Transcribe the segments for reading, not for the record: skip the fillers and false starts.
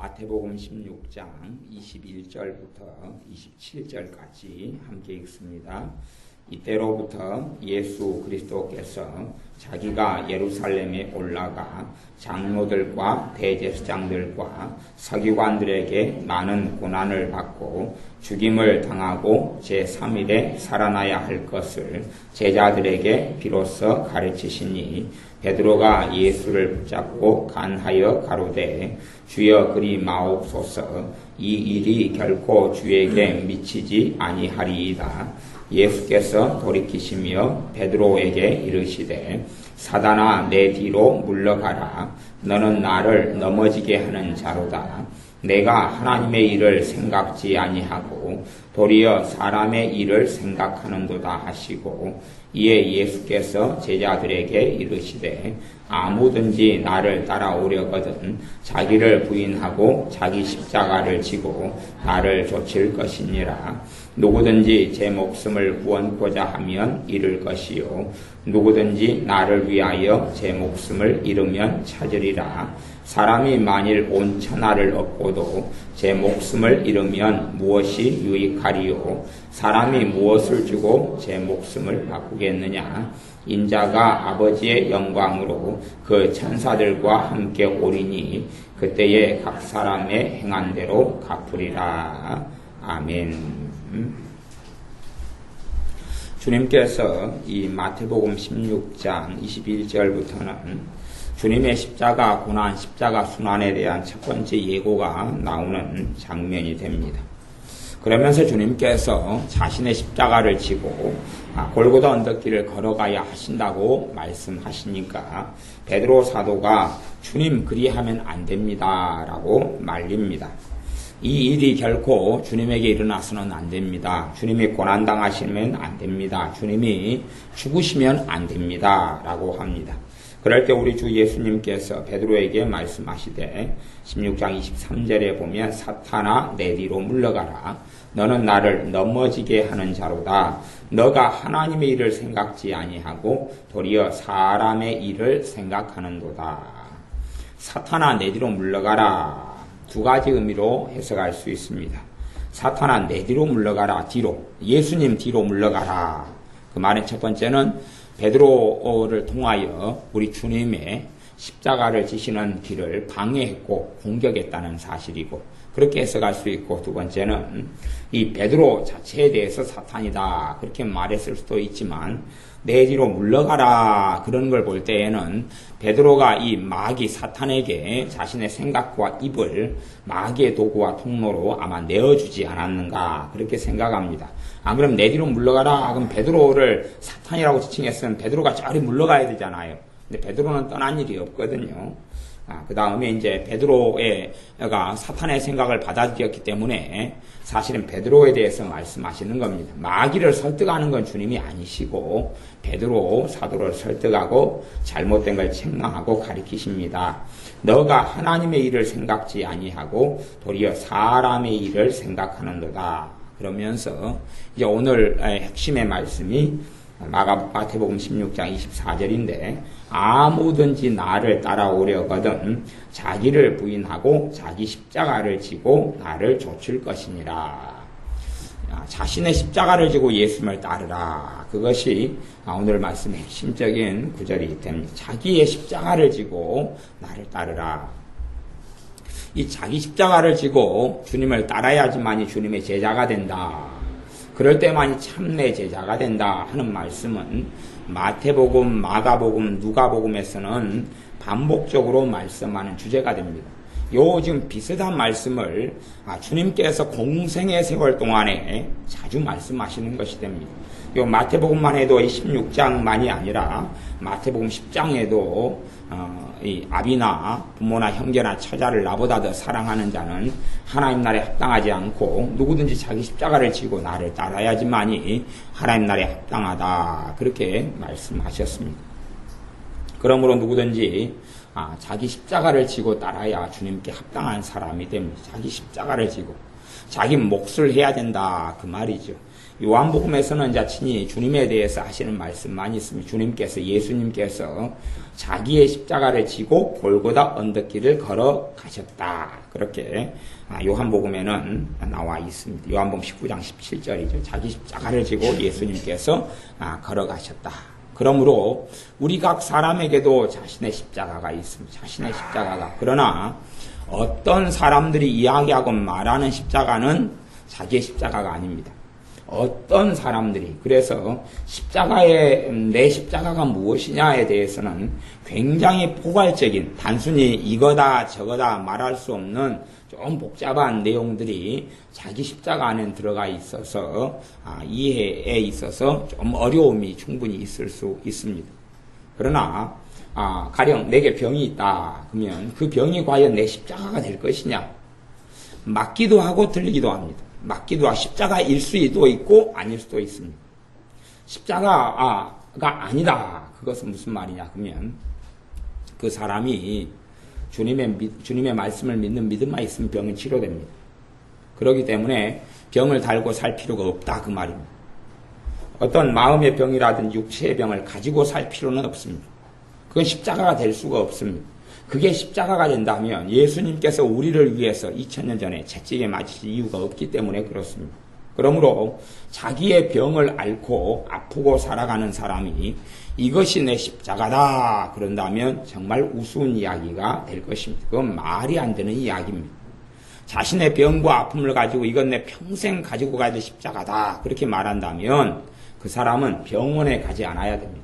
마태복음 16장 21절부터 27절까지 함께 읽습니다. 이때로부터 예수 그리스도께서 자기가 예루살렘에 올라가 장로들과 대제사장들과 서기관들에게 많은 고난을 받고 죽임을 당하고 제3일에 살아나야 할 것을 제자들에게 비로소 가르치시니 베드로가 예수를 붙잡고 간하여 가로되 주여 그리 마옵소서 이 일이 결코 주에게 미치지 아니하리이다. 예수께서 돌이키시며 베드로에게 이르시되 사단아 내 뒤로 물러가라. 너는 나를 넘어지게 하는 자로다. 내가 하나님의 일을 생각지 아니하고 도리어 사람의 일을 생각하는도다 하시고 이에 예수께서 제자들에게 이르시되 아무든지 나를 따라오려거든 자기를 부인하고 자기 십자가를 지고 나를 좇을 것이니라. 누구든지 제 목숨을 구원코자 하면 잃을 것이요 누구든지 나를 위하여 제 목숨을 잃으면 찾으리라. 사람이 만일 온 천하를 얻고도 제 목숨을 잃으면 무엇이 유익하리요? 사람이 무엇을 주고 제 목숨을 바꾸겠느냐? 인자가 아버지의 영광으로 그 천사들과 함께 오리니 그때에 각 사람의 행한 대로 갚으리라. 아멘. 주님께서 이 마태복음 16장 21절부터는 주님의 십자가 고난, 십자가 순환에 대한 첫 번째 예고가 나오는 장면이 됩니다. 그러면서 주님께서 자신의 십자가를 지고 골고다 언덕길을 걸어가야 하신다고 말씀하시니까 베드로 사도가 주님 그리하면 안 됩니다 라고 말립니다. 이 일이 결코 주님에게 일어나서는 안 됩니다. 주님이 고난당하시면 안 됩니다. 주님이 죽으시면 안 됩니다 라고 합니다. 그럴 때 우리 주 예수님께서 베드로에게 말씀하시되 16장 23절에 보면 사탄아 내 뒤로 물러가라. 너는 나를 넘어지게 하는 자로다. 너가 하나님의 일을 생각지 아니하고 도리어 사람의 일을 생각하는도다. 사탄아 내 뒤로 물러가라. 두 가지 의미로 해석할 수 있습니다. 사탄아 내 뒤로 물러가라. 뒤로. 예수님 뒤로 물러가라. 그 말의 첫 번째는 베드로를 통하여 우리 주님의 십자가를 지시는 길을 방해했고 공격했다는 사실이고 그렇게 해석할 수 있고 두 번째는 이 베드로 자체에 대해서 사탄이다 그렇게 말했을 수도 있지만 내 뒤로 물러가라 그런 걸 볼 때에는 베드로가 이 마귀 사탄에게 자신의 생각과 입을 마귀의 도구와 통로로 아마 내어주지 않았는가 그렇게 생각합니다. 안 그럼 내 뒤로 물러가라 그럼 베드로를 사탄이라고 지칭했으면 베드로가 저리 물러가야 되잖아요. 근데 베드로는 떠난 일이 없거든요. 그 다음에 이제 베드로가 사탄의 생각을 받아들였기 때문에 사실은 베드로에 대해서 말씀하시는 겁니다. 마귀를 설득하는 건 주님이 아니시고 베드로 사도를 설득하고 잘못된 걸 책망하고 가리키십니다. 너가 하나님의 일을 생각지 아니하고 도리어 사람의 일을 생각하는도다. 그러면서 이제 오늘 핵심의 말씀이 마태복음 16장 24절인데 아무든지 나를 따라오려거든 자기를 부인하고 자기 십자가를 지고 나를 좇을 것이니라. 자신의 십자가를 지고 예수님을 따르라. 그것이 오늘 말씀의 핵심적인 구절이 됩니다. 자기의 십자가를 지고 나를 따르라. 이 자기 십자가를 지고 주님을 따라야지만이 주님의 제자가 된다. 그럴 때만이 참내 제자가 된다 하는 말씀은 마태복음, 마가복음, 누가복음에서는 반복적으로 말씀하는 주제가 됩니다. 요 지금 비슷한 말씀을 주님께서 공생의 세월 동안에 자주 말씀하시는 것이 됩니다. 요 마태복음만 해도 이 16장만이 아니라 마태복음 10장에도 이 아비나 부모나 형제나 처자를 나보다 더 사랑하는 자는 하나님 나라에 합당하지 않고 누구든지 자기 십자가를 지고 나를 따라야지만이 하나님 나라에 합당하다 그렇게 말씀하셨습니다. 그러므로 누구든지 자기 십자가를 지고 따라야 주님께 합당한 사람이 됩니다. 자기 십자가를 지고 자기 몫을 해야 된다 그 말이죠. 요한복음에서는 자친히 주님에 대해서 하시는 말씀 많이 있습니다. 예수님께서 자기의 십자가를 지고 골고다 언덕길을 걸어가셨다. 그렇게 요한복음에는 나와 있습니다. 요한복음 19장 17절이죠. 자기 십자가를 지고 예수님께서 걸어가셨다. 그러므로 우리 각 사람에게도 자신의 십자가가 있습니다. 자신의 십자가가. 그러나 어떤 사람들이 이야기하고 말하는 십자가는 자기의 십자가가 아닙니다. 어떤 사람들이 그래서 내 십자가가 무엇이냐에 대해서는 굉장히 포괄적인 단순히 이거다 저거다 말할 수 없는 좀 복잡한 내용들이 자기 십자가 안에 들어가 있어서 이해에 있어서 좀 어려움이 충분히 있을 수 있습니다. 그러나 가령 내게 병이 있다 그러면 그 병이 과연 내 십자가가 될 것이냐 맞기도 하고 틀리기도 합니다. 맞기도 하고 십자가일 수도 있고 아닐 수도 있습니다. 십자가가 아니다. 그것은 무슨 말이냐 그러면 그 사람이 주님의 말씀을 믿는 믿음만 있으면 병은 치료됩니다. 그렇기 때문에 병을 달고 살 필요가 없다 그 말입니다. 어떤 마음의 병이라든지 육체의 병을 가지고 살 필요는 없습니다. 그건 십자가가 될 수가 없습니다. 그게 십자가가 된다면 예수님께서 우리를 위해서 2000년 전에 채찍에 맞으실 이유가 없기 때문에 그렇습니다. 그러므로 자기의 병을 앓고 아프고 살아가는 사람이 이것이 내 십자가다 그런다면 정말 우스운 이야기가 될 것입니다. 그건 말이 안 되는 이야기입니다. 자신의 병과 아픔을 가지고 이건 내 평생 가지고 가야 될 십자가다 그렇게 말한다면 그 사람은 병원에 가지 않아야 됩니다.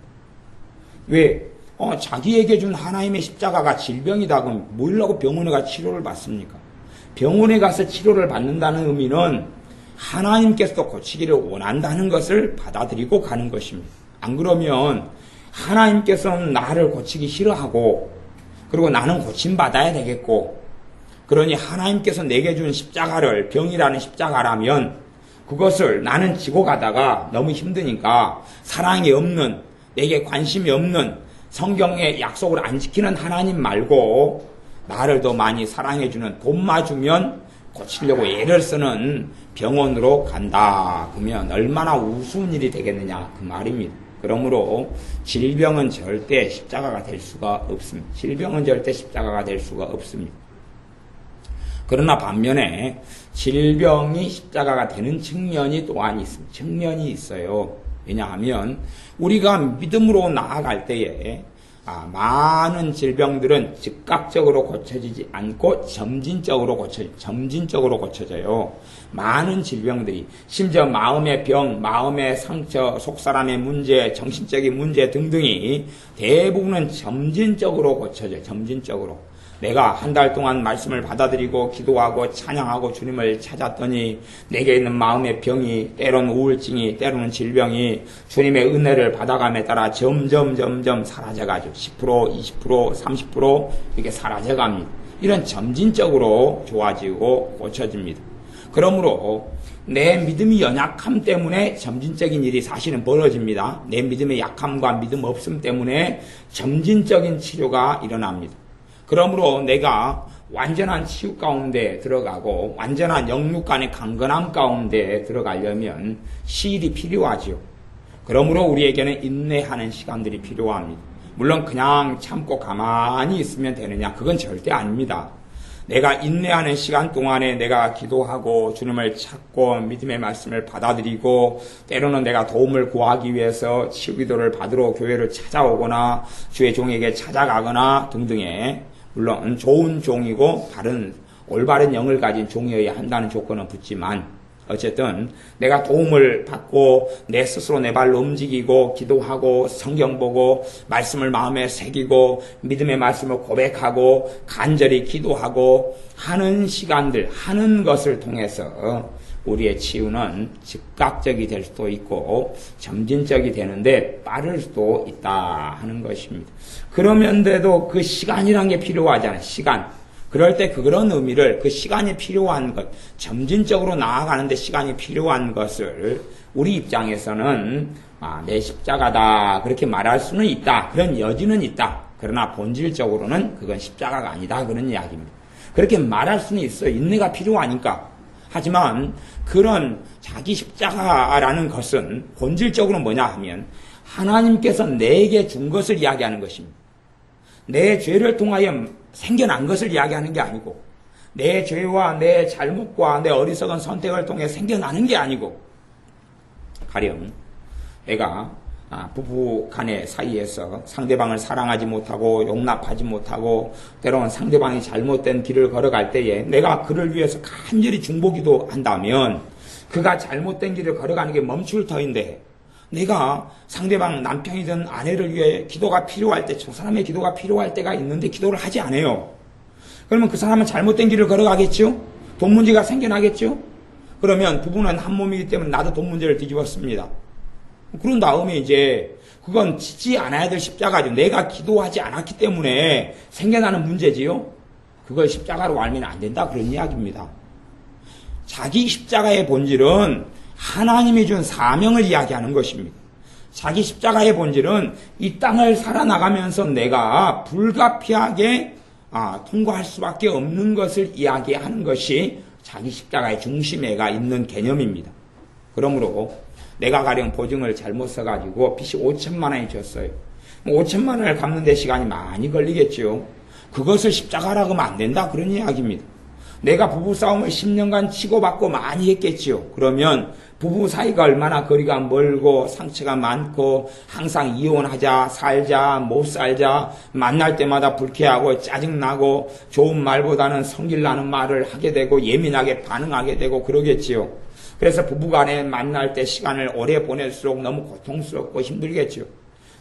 왜? 자기에게 준 하나님의 십자가가 질병이다 그러면 뭐라고 병원에 가서 치료를 받습니까? 병원에 가서 치료를 받는다는 의미는 하나님께서도 고치기를 원한다는 것을 받아들이고 가는 것입니다. 안 그러면 하나님께서는 나를 고치기 싫어하고 그리고 나는 고침받아야 되겠고 그러니 하나님께서 내게 준 십자가를 병이라는 십자가라면 그것을 나는 지고 가다가 너무 힘드니까 사랑이 없는 내게 관심이 없는 성경의 약속을 안 지키는 하나님 말고 나를 더 많이 사랑해주는 돈마 주면 고치려고 애를 쓰는 병원으로 간다. 그러면 얼마나 우스운 일이 되겠느냐 그 말입니다. 그러므로 질병은 절대 십자가가 될 수가 없습니다. 질병은 절대 십자가가 될 수가 없습니다. 그러나 반면에 질병이 십자가가 되는 측면이 또한 있습니다. 측면이 있어요. 왜냐하면 우리가 믿음으로 나아갈 때에 많은 질병들은 즉각적으로 고쳐지지 않고 점진적으로 고쳐져요. 많은 질병들이 심지어 마음의 병, 마음의 상처, 속사람의 문제, 정신적인 문제 등등이 대부분은 점진적으로 고쳐져요. 점진적으로. 내가 한 달 동안 말씀을 받아들이고 기도하고 찬양하고 주님을 찾았더니 내게 있는 마음의 병이 때로는 우울증이 때로는 질병이 주님의 은혜를 받아감에 따라 점점 사라져가지고 10% 20% 30% 이렇게 사라져갑니다. 이런 점진적으로 좋아지고 고쳐집니다. 그러므로 내 믿음이 연약함 때문에 점진적인 일이 사실은 벌어집니다. 내 믿음의 약함과 믿음 없음 때문에 점진적인 치료가 일어납니다. 그러므로 내가 완전한 치유 가운데 들어가고 완전한 영육 간의 강건함 가운데 들어가려면 시일이 필요하지요. 그러므로 우리에게는 인내하는 시간들이 필요합니다. 물론 그냥 참고 가만히 있으면 되느냐? 그건 절대 아닙니다. 내가 인내하는 시간 동안에 내가 기도하고 주님을 찾고 믿음의 말씀을 받아들이고 때로는 내가 도움을 구하기 위해서 치유기도를 받으러 교회를 찾아오거나 주의 종에게 찾아가거나 등등의 물론 좋은 종이고 올바른 영을 가진 종이어야 한다는 조건은 붙지만 어쨌든 내가 도움을 받고 내 스스로 내 발로 움직이고 기도하고 성경 보고 말씀을 마음에 새기고 믿음의 말씀을 고백하고 간절히 기도하고 하는 시간들 하는 것을 통해서 우리의 치유는 즉각적이 될 수도 있고 점진적이 되는데 빠를 수도 있다 하는 것입니다. 그러면서도 그 시간이란 게 필요하잖아요. 시간. 그럴 때 그런 의미를 그 시간이 필요한 것, 점진적으로 나아가는데 시간이 필요한 것을 우리 입장에서는 내 십자가다 그렇게 말할 수는 있다. 그런 여지는 있다. 그러나 본질적으로는 그건 십자가가 아니다. 그런 이야기입니다. 그렇게 말할 수는 있어요. 인내가 필요하니까. 하지만 그런 자기 십자가라는 것은 본질적으로 뭐냐 하면 하나님께서 내게 준 것을 이야기하는 것입니다. 내 죄를 통하여 생겨난 것을 이야기하는 게 아니고 내 죄와 내 잘못과 내 어리석은 선택을 통해 생겨나는 게 아니고 가령 내가 부부 간의 사이에서 상대방을 사랑하지 못하고 용납하지 못하고 때로는 상대방이 잘못된 길을 걸어갈 때에 내가 그를 위해서 간절히 중보기도 한다면 그가 잘못된 길을 걸어가는 게 멈출 터인데 내가 상대방 남편이든 아내를 위해 기도가 필요할 때 저 사람의 기도가 필요할 때가 있는데 기도를 하지 않아요. 그러면 그 사람은 잘못된 길을 걸어가겠죠? 돈 문제가 생겨나겠죠? 그러면 부부는 한 몸이기 때문에 나도 돈 문제를 뒤집었습니다. 그런 다음에 이제 그건 지지 않아야 될 십자가죠. 내가 기도하지 않았기 때문에 생겨나는 문제지요. 그걸 십자가로 알면 안 된다 그런 이야기입니다. 자기 십자가의 본질은 하나님이 준 사명을 이야기하는 것입니다. 자기 십자가의 본질은 이 땅을 살아나가면서 내가 불가피하게 통과할 수밖에 없는 것을 이야기하는 것이 자기 십자가의 중심에가 있는 개념입니다. 그러므로 내가 가령 보증을 잘못 써가지고 빚이 5천만 원이 졌어요. 5천만 원을 갚는 데 시간이 많이 걸리겠죠. 그것을 십자가라고 하면 안 된다 그런 이야기입니다. 내가 부부싸움을 10년간 치고받고 많이 했겠지요. 그러면 부부 사이가 얼마나 거리가 멀고 상처가 많고 항상 이혼하자, 살자, 못 살자, 만날 때마다 불쾌하고 짜증나고 좋은 말보다는 성질나는 말을 하게 되고 예민하게 반응하게 되고 그러겠지요. 그래서 부부간에 만날 때 시간을 오래 보낼수록 너무 고통스럽고 힘들겠죠.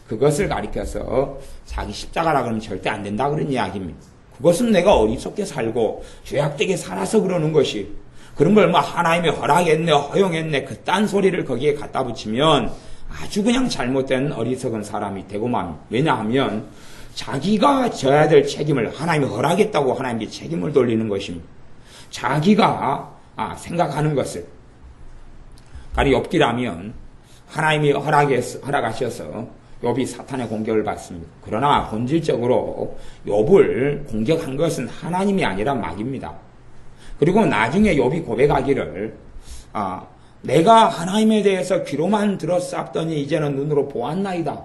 그것을 가리켜서 자기 십자가라 그러면 절대 안 된다 그런 이야기입니다. 그것은 내가 어리석게 살고 죄악되게 살아서 그러는 것이 그런 걸 하나님이 허락했네 허용했네 그딴 소리를 거기에 갖다 붙이면 아주 그냥 잘못된 어리석은 사람이 되고 맙니다. 왜냐하면 자기가 져야 될 책임을 하나님이 허락했다고 하나님께 책임을 돌리는 것입니다. 자기가 생각하는 것을 가령 욥기라면 하나님이 허락하셔서 욥이 사탄의 공격을 받습니다. 그러나 본질적으로 욥을 공격한 것은 하나님이 아니라 마귀입니다. 그리고 나중에 욥이 고백하기를 내가 하나님에 대해서 귀로만 들었사옵더니 이제는 눈으로 보았나이다.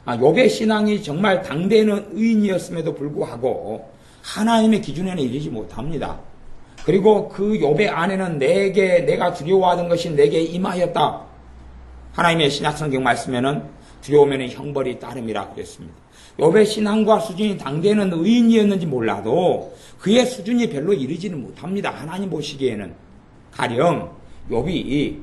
욥의 신앙이 정말 당대에는 의인이었음에도 불구하고 하나님의 기준에는 이르지 못합니다. 그리고 그 욥의 안에는 내가 두려워하던 것이 내게 임하였다. 하나님의 신약성경 말씀에는 두려우면 형벌이 따름이라 그랬습니다. 욥의 신앙과 수준이 당대에는 의인이었는지 몰라도 그의 수준이 별로 이르지는 못합니다. 하나님 보시기에는. 가령 욥이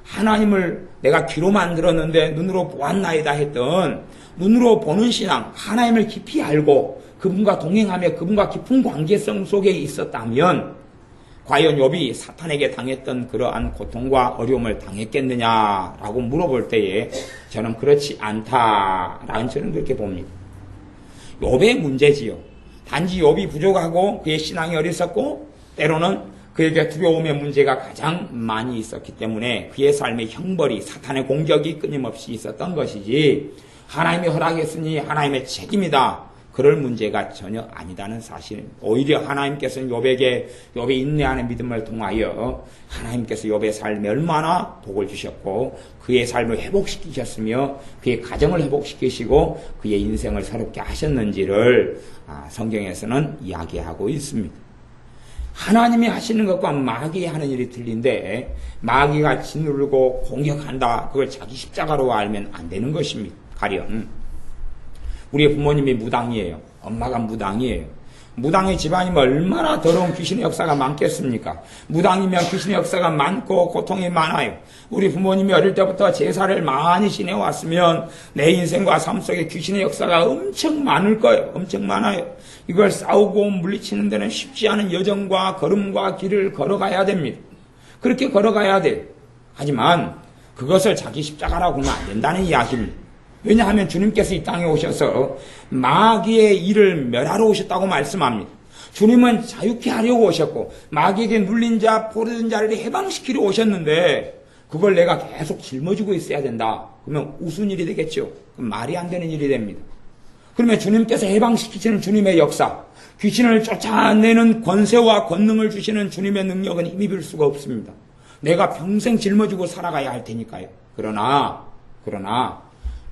하나님을 내가 귀로만 들었는데 눈으로 보았나이다 했던 눈으로 보는 신앙, 하나님을 깊이 알고 그분과 동행하며 그분과 깊은 관계성 속에 있었다면 과연 욥이 사탄에게 당했던 그러한 고통과 어려움을 당했겠느냐라고 물어볼 때에 저는 그렇지 않다라는 저는 그렇게 봅니다. 욥의 문제지요. 단지 욥이 부족하고 그의 신앙이 어리석고 때로는 그에게 두려움의 문제가 가장 많이 있었기 때문에 그의 삶의 형벌이 사탄의 공격이 끊임없이 있었던 것이지 하나님이 허락했으니 하나님의 책임이다. 그럴 문제가 전혀 아니다는 사실. 오히려 하나님께서는 욥의 인내하는 믿음을 통하여 하나님께서 욥의 삶에 얼마나 복을 주셨고 그의 삶을 회복시키셨으며 그의 가정을 회복시키시고 그의 인생을 새롭게 하셨는지를 성경에서는 이야기하고 있습니다. 하나님이 하시는 것과 마귀 하는 일이 틀린데 마귀가 짓누르고 공격한다. 그걸 자기 십자가로 알면 안 되는 것입니다. 가령 우리의 부모님이 무당이에요. 엄마가 무당이에요. 무당의 집안이면 얼마나 더러운 귀신의 역사가 많겠습니까? 무당이면 귀신의 역사가 많고 고통이 많아요. 우리 부모님이 어릴 때부터 제사를 많이 지내왔으면 내 인생과 삶 속에 귀신의 역사가 엄청 많을 거예요. 엄청 많아요. 이걸 싸우고 물리치는 데는 쉽지 않은 여정과 걸음과 길을 걸어가야 됩니다. 그렇게 걸어가야 돼요. 하지만 그것을 자기 십자가라고 하면 안 된다는 이야기입니다. 왜냐하면 주님께서 이 땅에 오셔서 마귀의 일을 멸하러 오셨다고 말씀합니다. 주님은 자유케 하려고 오셨고 마귀에게 눌린 자, 포로된 자를 해방시키려 오셨는데 그걸 내가 계속 짊어지고 있어야 된다. 그러면 우스운 일이 되겠죠. 그럼 말이 안 되는 일이 됩니다. 그러면 주님께서 해방시키시는 주님의 역사, 귀신을 쫓아내는 권세와 권능을 주시는 주님의 능력은 힘입을 수가 없습니다. 내가 평생 짊어지고 살아가야 할 테니까요. 그러나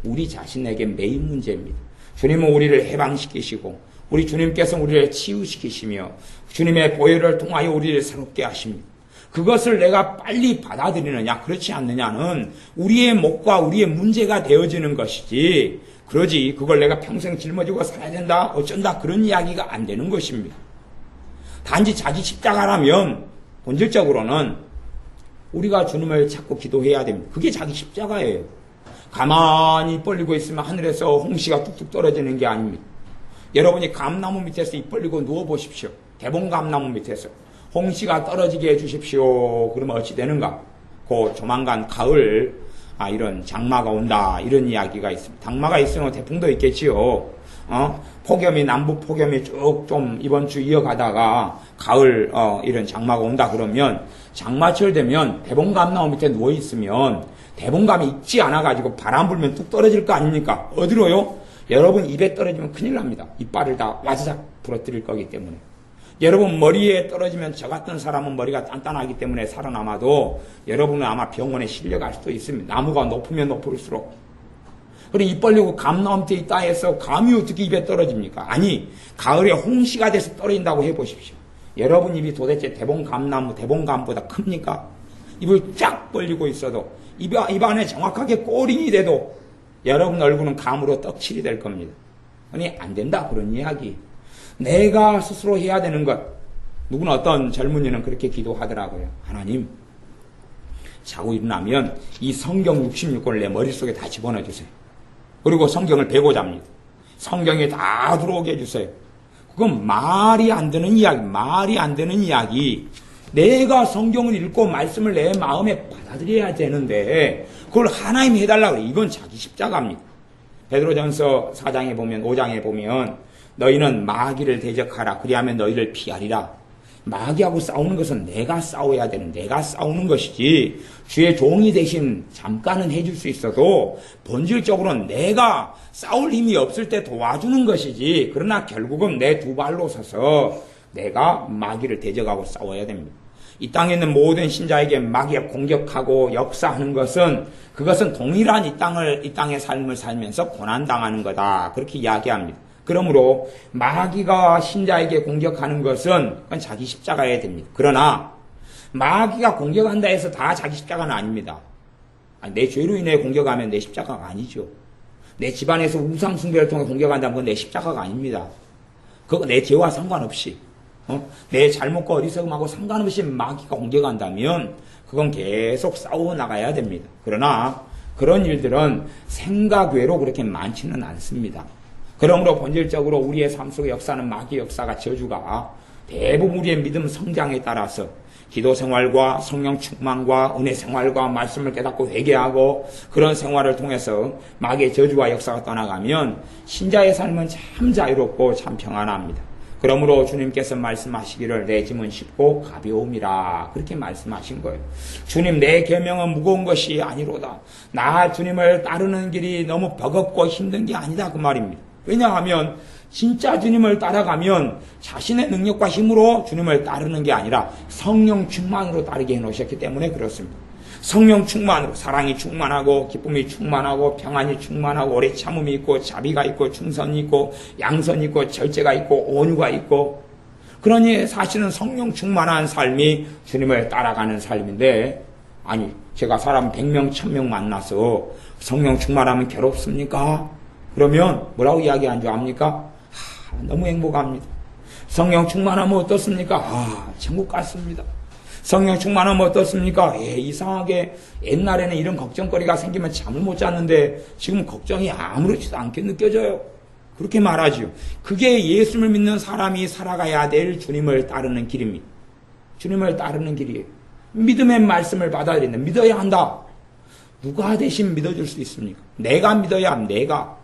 우리 자신에게 매일 문제입니다. 주님은 우리를 해방시키시고 우리 주님께서 우리를 치유시키시며 주님의 보혈을 통하여 우리를 새롭게 하십니다. 그것을 내가 빨리 받아들이느냐 그렇지 않느냐는 우리의 몫과 우리의 문제가 되어지는 것이지, 그러지 그걸 내가 평생 짊어지고 살아야 된다 어쩐다 그런 이야기가 안 되는 것입니다. 단지 자기 십자가라면 본질적으로는 우리가 주님을 찾고 기도해야 됩니다. 그게 자기 십자가예요. 가만히 입 벌리고 있으면 하늘에서 홍시가 뚝뚝 떨어지는 게 아닙니다. 여러분이 감나무 밑에서 입 벌리고 누워보십시오. 대봉감나무 밑에서 홍시가 떨어지게 해주십시오. 그러면 어찌 되는가? 그 조만간 가을 이런 장마가 온다 이런 이야기가 있습니다. 장마가 있으면 태풍도 있겠지요. 폭염이 남북 폭염이 쭉 좀 이번 주 이어가다가 가을 이런 장마가 온다 그러면 장마철 되면 대봉감나무 밑에 누워 있으면 대봉감이 익지 않아 가지고 바람 불면 뚝 떨어질 거 아닙니까? 어디로요? 여러분 입에 떨어지면 큰일 납니다. 이빨을 다 와자작 부러뜨릴 거기 때문에. 여러분 머리에 떨어지면 저 같은 사람은 머리가 단단하기 때문에 살아남아도 여러분은 아마 병원에 실려갈 수도 있습니다. 나무가 높으면 높을수록. 그래 입 벌리고 감나무 밑에 있다 해서 감이 어떻게 입에 떨어집니까? 아니 가을에 홍시가 돼서 떨어진다고 해보십시오. 여러분 입이 도대체 대봉감보다 큽니까? 입을 쫙 벌리고 있어도 입 안에 정확하게 꼬링이 돼도 여러분 얼굴은 감으로 떡칠이 될 겁니다. 아니 안 된다 그런 이야기. 내가 스스로 해야 되는 것. 누구나 어떤 젊은이는 그렇게 기도하더라고요. 하나님 자고 일어나면 이 성경 66권을 내 머릿속에 다 집어넣어 주세요. 그리고 성경을 베고 잡니다. 성경에 다 들어오게 해주세요. 그건 말이 안 되는 이야기. 내가 성경을 읽고 말씀을 내 마음에 받아들여야 되는데 그걸 하나님이 해달라고 그래요. 이건 자기 십자가입니다. 베드로전서 4장에 보면 5장에 보면 너희는 마귀를 대적하라. 그리하면 너희를 피하리라. 마귀하고 싸우는 것은 내가 싸워야 되는, 내가 싸우는 것이지 주의 종이 대신 잠깐은 해줄 수 있어도 본질적으로는 내가 싸울 힘이 없을 때 도와주는 것이지, 그러나 결국은 내 두 발로 서서 내가 마귀를 대적하고 싸워야 됩니다. 이 땅에 있는 모든 신자에게 마귀가 공격하고 역사하는 것은 그것은 동일한 이 땅의 삶을 살면서 고난당하는 거다. 그렇게 이야기합니다. 그러므로 마귀가 신자에게 공격하는 것은 그건 자기 십자가여야 됩니다. 그러나 마귀가 공격한다 해서 다 자기 십자가는 아닙니다. 내 죄로 인해 공격하면 내 십자가가 아니죠. 내 집안에서 우상 숭배를 통해 공격한다면 그건 내 십자가가 아닙니다. 그거 내 죄와 상관없이 내 잘못과 어리석음하고 상관없이 마귀가 공격한다면 그건 계속 싸워 나가야 됩니다. 그러나 그런 일들은 생각 외로 그렇게 많지는 않습니다. 그러므로 본질적으로 우리의 삶 속의 역사는 마귀 역사가 저주가 대부분 우리의 믿음 성장에 따라서 기도 생활과 성령 충만과 은혜 생활과 말씀을 깨닫고 회개하고 그런 생활을 통해서 마귀의 저주와 역사가 떠나가면 신자의 삶은 참 자유롭고 참 평안합니다. 그러므로 주님께서 말씀하시기를 내 짐은 쉽고 가벼움이라 그렇게 말씀하신 거예요. 주님 내 계명은 무거운 것이 아니로다. 나 주님을 따르는 길이 너무 버겁고 힘든 게 아니다 그 말입니다. 왜냐하면 진짜 주님을 따라가면 자신의 능력과 힘으로 주님을 따르는 게 아니라 성령 충만으로 따르게 해놓으셨기 때문에 그렇습니다. 성령 충만으로 사랑이 충만하고 기쁨이 충만하고 평안이 충만하고 오래 참음이 있고 자비가 있고 충선이 있고 양선이 있고 절제가 있고 온유가 있고, 그러니 사실은 성령 충만한 삶이 주님을 따라가는 삶인데, 아니 제가 사람 100명 1000명 만나서 성령 충만하면 괴롭습니까? 그러면 뭐라고 이야기한 줄 압니까? 너무 행복합니다. 성령 충만하면 어떻습니까? 천국 같습니다. 성령 충만하면 어떻습니까? 이상하게 옛날에는 이런 걱정거리가 생기면 잠을 못 잤는데 지금 걱정이 아무렇지도 않게 느껴져요. 그렇게 말하지요. 그게 예수를 믿는 사람이 살아가야 될 주님을 따르는 길입니다. 주님을 따르는 길이에요. 믿음의 말씀을 받아들인다. 믿어야 한다. 누가 대신 믿어줄 수 있습니까? 내가 믿어야 합니다. 내가.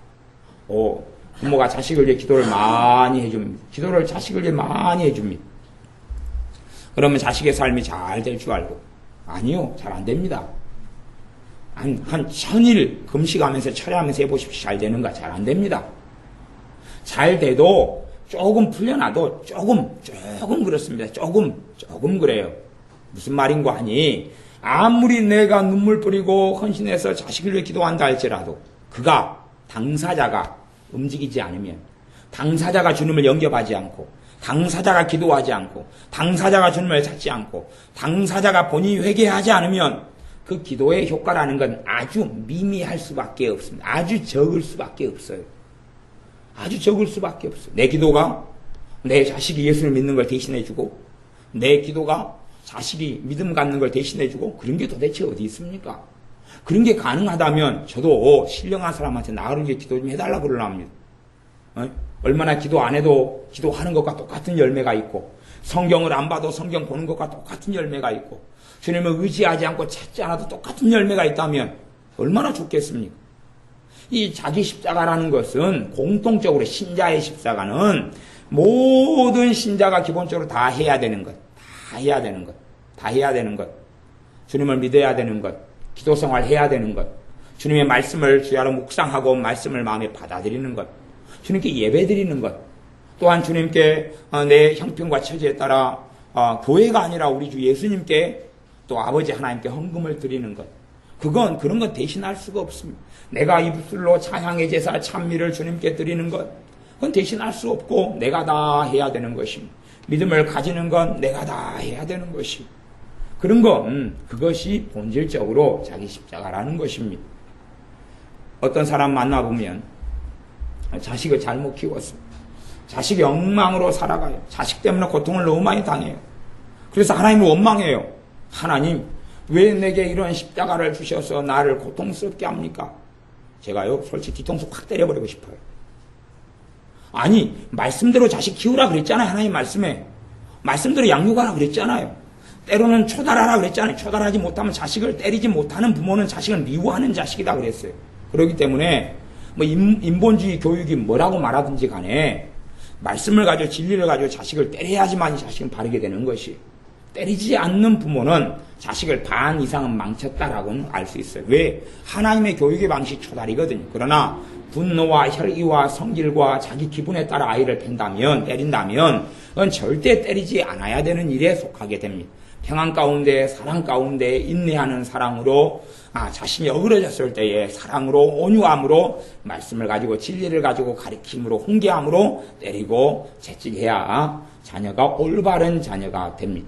부모가 자식을 위해 기도를 많이 해줍니다. 기도를 자식을 위해 많이 해줍니다. 그러면 자식의 삶이 잘 될 줄 알고. 아니요, 잘 안 됩니다. 한 1000일 금식하면서 철회하면서 해보십시오. 잘 되는가? 잘 안 됩니다. 잘 돼도 조금 풀려나도 조금 그렇습니다. 조금 그래요. 무슨 말인고 하니 아무리 내가 눈물 뿌리고 헌신해서 자식을 위해 기도한다 할지라도 그가 당사자가 움직이지 않으면 당사자가 주님을 영접하지 않고 당사자가 기도하지 않고 당사자가 주님을 찾지 않고 당사자가 본인이 회개하지 않으면 그 기도의 효과라는 건 아주 미미할 수밖에 없습니다. 아주 적을 수밖에 없어요. 아주 적을 수밖에 없어요. 내 기도가 내 자식이 예수를 믿는 걸 대신해주고 내 기도가 자식이 믿음 갖는 걸 대신해주고 그런 게 도대체 어디 있습니까? 그런 게 가능하다면 저도 신령한 사람한테 나으른 게 기도 좀 해달라 그러랍니다. 얼마나 기도 안 해도 기도하는 것과 똑같은 열매가 있고 성경을 안 봐도 성경 보는 것과 똑같은 열매가 있고 주님을 의지하지 않고 찾지 않아도 똑같은 열매가 있다면 얼마나 좋겠습니까? 이 자기 십자가라는 것은 공통적으로 신자의 십자가는 모든 신자가 기본적으로 다 해야 되는 것, 다 해야 되는 것, 주님을 믿어야 되는 것, 기도생활 해야 되는 것, 주님의 말씀을 주야로 묵상하고 말씀을 마음에 받아들이는 것, 주님께 예배드리는 것, 또한 주님께 내 형편과 처지에 따라 교회가 아니라 우리 주 예수님께 또 아버지 하나님께 헌금을 드리는 것, 그런 건 대신할 수가 없습니다. 내가 입술로 찬양의 제사 찬미를 주님께 드리는 것, 그건 대신할 수 없고 내가 다 해야 되는 것입니다. 믿음을 가지는 건 내가 다 해야 되는 것입니다. 그런 건 그것이 본질적으로 자기 십자가라는 것입니다. 어떤 사람 만나보면 자식을 잘못 키웠습니다. 자식이 엉망으로 살아가요. 자식 때문에 고통을 너무 많이 당해요. 그래서 하나님을 원망해요. 하나님, 왜 내게 이런 십자가를 주셔서 나를 고통스럽게 합니까? 제가요, 솔직히 뒤통수 확 때려버리고 싶어요. 아니, 말씀대로 자식 키우라 그랬잖아요. 하나님 말씀에. 말씀대로 양육하라 그랬잖아요. 때로는 초달하라 그랬잖아요. 초달하지 못하면 자식을 때리지 못하는 부모는 자식을 미워하는 자식이다 그랬어요. 그렇기 때문에 뭐 인본주의 교육이 뭐라고 말하든지 간에 말씀을 가지고 진리를 가지고 자식을 때려야지만 자식은 바르게 되는 것이, 때리지 않는 부모는 자식을 반 이상은 망쳤다라고는 알 수 있어요. 왜? 하나님의 교육의 방식이 초달이거든요. 그러나 분노와 혈의와 성질과 자기 기분에 따라 아이를 때린다면 그건 절대 때리지 않아야 되는 일에 속하게 됩니다. 평안 가운데 사랑 가운데 인내하는 사랑으로 자신이 어그러졌을 때에 사랑으로 온유함으로 말씀을 가지고 진리를 가지고 가리킴으로 훈계함으로 때리고 채찍해야 자녀가 올바른 자녀가 됩니다.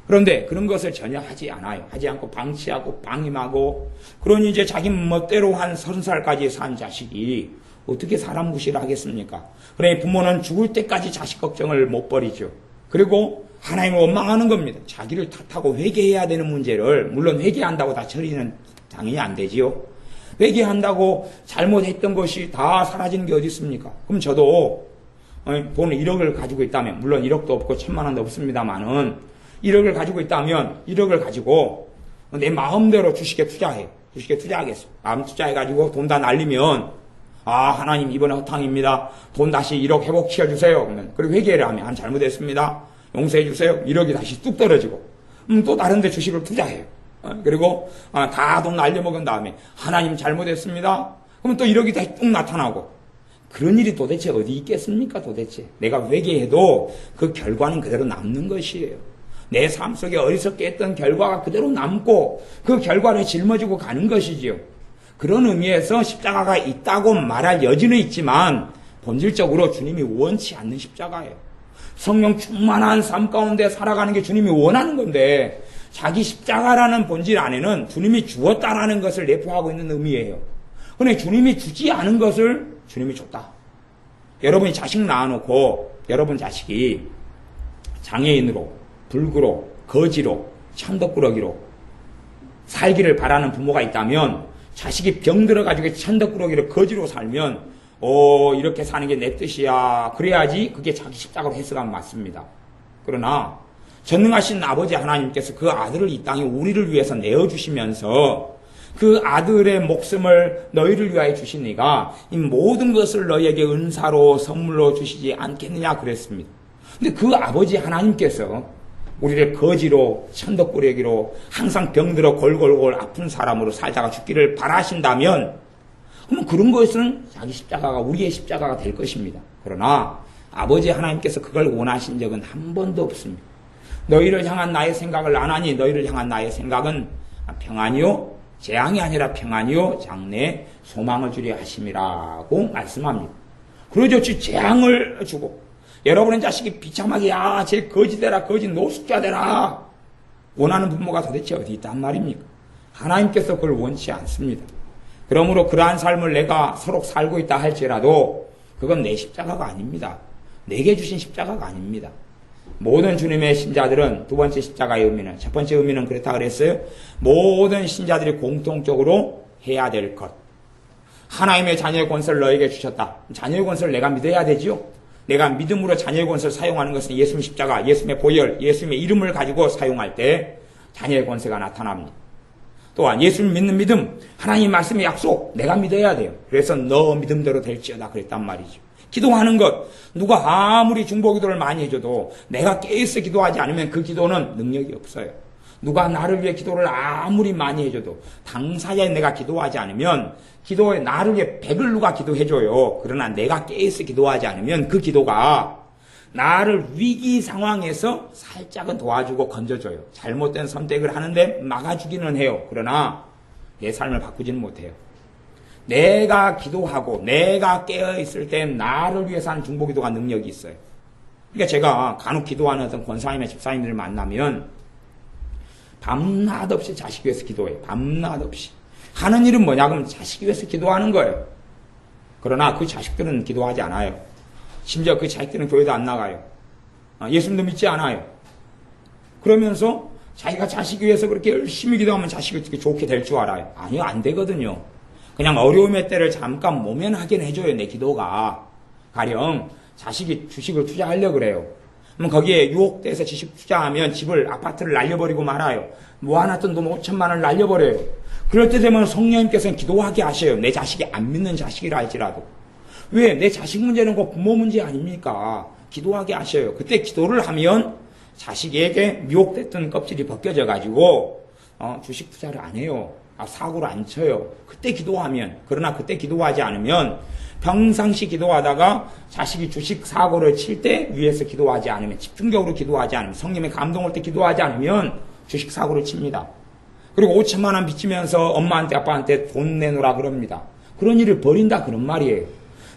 그런데 그런 것을 전혀 하지 않아요. 하지 않고 방치하고 방임하고, 그러니 이제 자기 멋대로 한 30살까지 산 자식이 어떻게 사람 무시를 하겠습니까? 그러니 부모는 죽을 때까지 자식 걱정을 못 버리죠. 그리고 하나님을 원망하는 겁니다. 자기를 탓하고 회개해야 되는 문제를, 물론 회개한다고 다 처리는 당연히 안 되지요. 회개한다고 잘못했던 것이 다 사라지는 게 어디 있습니까? 그럼 저도 돈 1억을 가지고 있다면, 물론 1억도 없고 1000만 원도 없습니다만은 1억을 가지고 있다면 1억을 가지고 내 마음대로 주식에 투자해. 주식에 투자하겠어. 마음 투자해가지고 돈 다 날리면, 하나님 이번에 허탕입니다. 돈 다시 1억 회복시켜주세요. 그러면, 그리고 회개를 하면, 잘못했습니다. 용서해주세요. 1억이 다시 뚝 떨어지고, 또 다른 데 주식을 투자해요. 그리고 다 돈 날려먹은 다음에 하나님 잘못했습니다. 그러면 또 1억이 다시 뚝 나타나고, 그런 일이 도대체 어디 있겠습니까? 도대체 내가 회개해도 그 결과는 그대로 남는 것이에요. 내 삶 속에 어리석게 했던 결과가 그대로 남고 그 결과를 짊어지고 가는 것이지요. 그런 의미에서 십자가가 있다고 말할 여지는 있지만 본질적으로 주님이 원치 않는 십자가예요. 성령 충만한 삶 가운데 살아가는 게 주님이 원하는 건데, 자기 십자가라는 본질 안에는 주님이 주었다라는 것을 내포하고 있는 의미예요. 그런데 주님이 주지 않은 것을 주님이 줬다. 여러분이 자식 낳아놓고 여러분 자식이 장애인으로, 불구로, 거지로, 천덕꾸러기로 살기를 바라는 부모가 있다면, 자식이 병들어가지고 천덕꾸러기로 거지로 살면 이렇게 사는 게 내 뜻이야, 그래야지 그게 자기 십자가로 해석하면 맞습니다. 그러나 전능하신 아버지 하나님께서 그 아들을 이 땅에 우리를 위해서 내어주시면서 그 아들의 목숨을 너희를 위하여 주시니가 이 모든 것을 너희에게 은사로 선물로 주시지 않겠느냐 그랬습니다. 근데 그 아버지 하나님께서 우리를 거지로, 천덕꾸러기로, 항상 병들어 골골골 아픈 사람으로 살다가 죽기를 바라신다면, 그러면 그런 것은 자기 십자가가 우리의 십자가가 될 것입니다. 그러나 아버지 하나님께서 그걸 원하신 적은 한 번도 없습니다. 너희를 향한 나의 생각을 안 하니 너희를 향한 나의 생각은 평안이요 재앙이 아니라 평안이요 장래에 소망을 주려 하심이라고 말씀합니다. 그러죠. 재앙을 주고 여러분의 자식이 비참하게 쟤 거지 되라 거지 노숙자 되라 원하는 부모가 도대체 어디 있단 말입니까? 하나님께서 그걸 원치 않습니다. 그러므로 그러한 삶을 내가 서로 살고 있다 할지라도 그건 내 십자가가 아닙니다. 내게 주신 십자가가 아닙니다. 모든 주님의 신자들은 두 번째 십자가의 의미는, 첫 번째 의미는 그렇다 그랬어요. 모든 신자들이 공통적으로 해야 될 것. 하나님의 자녀의 권세를 너에게 주셨다. 자녀의 권세를 내가 믿어야 되지요. 내가 믿음으로 자녀의 권세를 사용하는 것은 예수님 십자가, 예수님의 보혈, 예수님의 이름을 가지고 사용할 때 자녀의 권세가 나타납니다. 또한 예수를 믿는 믿음, 하나님 말씀의 약속, 내가 믿어야 돼요. 그래서 너 믿음대로 될지어다 그랬단 말이죠. 기도하는 것, 누가 아무리 중보기도를 많이 해줘도 내가 깨어서 기도하지 않으면 그 기도는 능력이 없어요. 누가 나를 위해 기도를 아무리 많이 해줘도 당사자에 내가 기도하지 않으면 기도에 나를 위해 100을 누가 기도해줘요. 그러나 내가 깨어서 기도하지 않으면 그 기도가 나를 위기 상황에서 살짝은 도와주고 건져줘요. 잘못된 선택을 하는데 막아주기는 해요. 그러나 내 삶을 바꾸지는 못해요. 내가 기도하고 내가 깨어있을 때 나를 위해서 하는 중보기도가 능력이 있어요. 그러니까 제가 간혹 기도하는 어떤 권사님의 집사님들을 만나면 밤낮 없이 자식 위해서 기도해요. 밤낮 없이. 하는 일은 뭐냐 그러면 자식 위해서 기도하는 거예요. 그러나 그 자식들은 기도하지 않아요. 심지어 그 자식들은 교회도 안 나가요. 예수님도 믿지 않아요. 그러면서 자기가 자식 위해서 그렇게 열심히 기도하면 자식이 어떻게 좋게 될 줄 알아요. 아니요, 안 되거든요. 그냥 어려움의 때를 잠깐 모면하긴 해줘요, 내 기도가. 가령 자식이 주식을 투자하려고 그래요. 그럼 거기에 유혹돼서 주식 투자하면 집을, 아파트를 날려버리고 말아요. 모아놨던 돈 5천만 원을 날려버려요. 그럴 때 되면 성령님께서는 기도하게 하셔요. 내 자식이 안 믿는 자식이라 할지라도. 왜? 내 자식 문제는 그 부모 문제 아닙니까? 기도하게 하셔요. 그때 기도를 하면 자식에게 미혹됐던 껍질이 벗겨져가지고 주식 투자를 안 해요. 사고를 안 쳐요. 그때 기도하면. 그러나 그때 기도하지 않으면 평상시 기도하다가 자식이 주식 사고를 칠 때 위에서 기도하지 않으면, 집중적으로 기도하지 않으면, 성령의 감동 올 때 기도하지 않으면 주식 사고를 칩니다. 그리고 5천만 원 빚지면서 엄마한테 아빠한테 돈 내놓으라 그럽니다. 그런 일을 벌인다 그런 말이에요.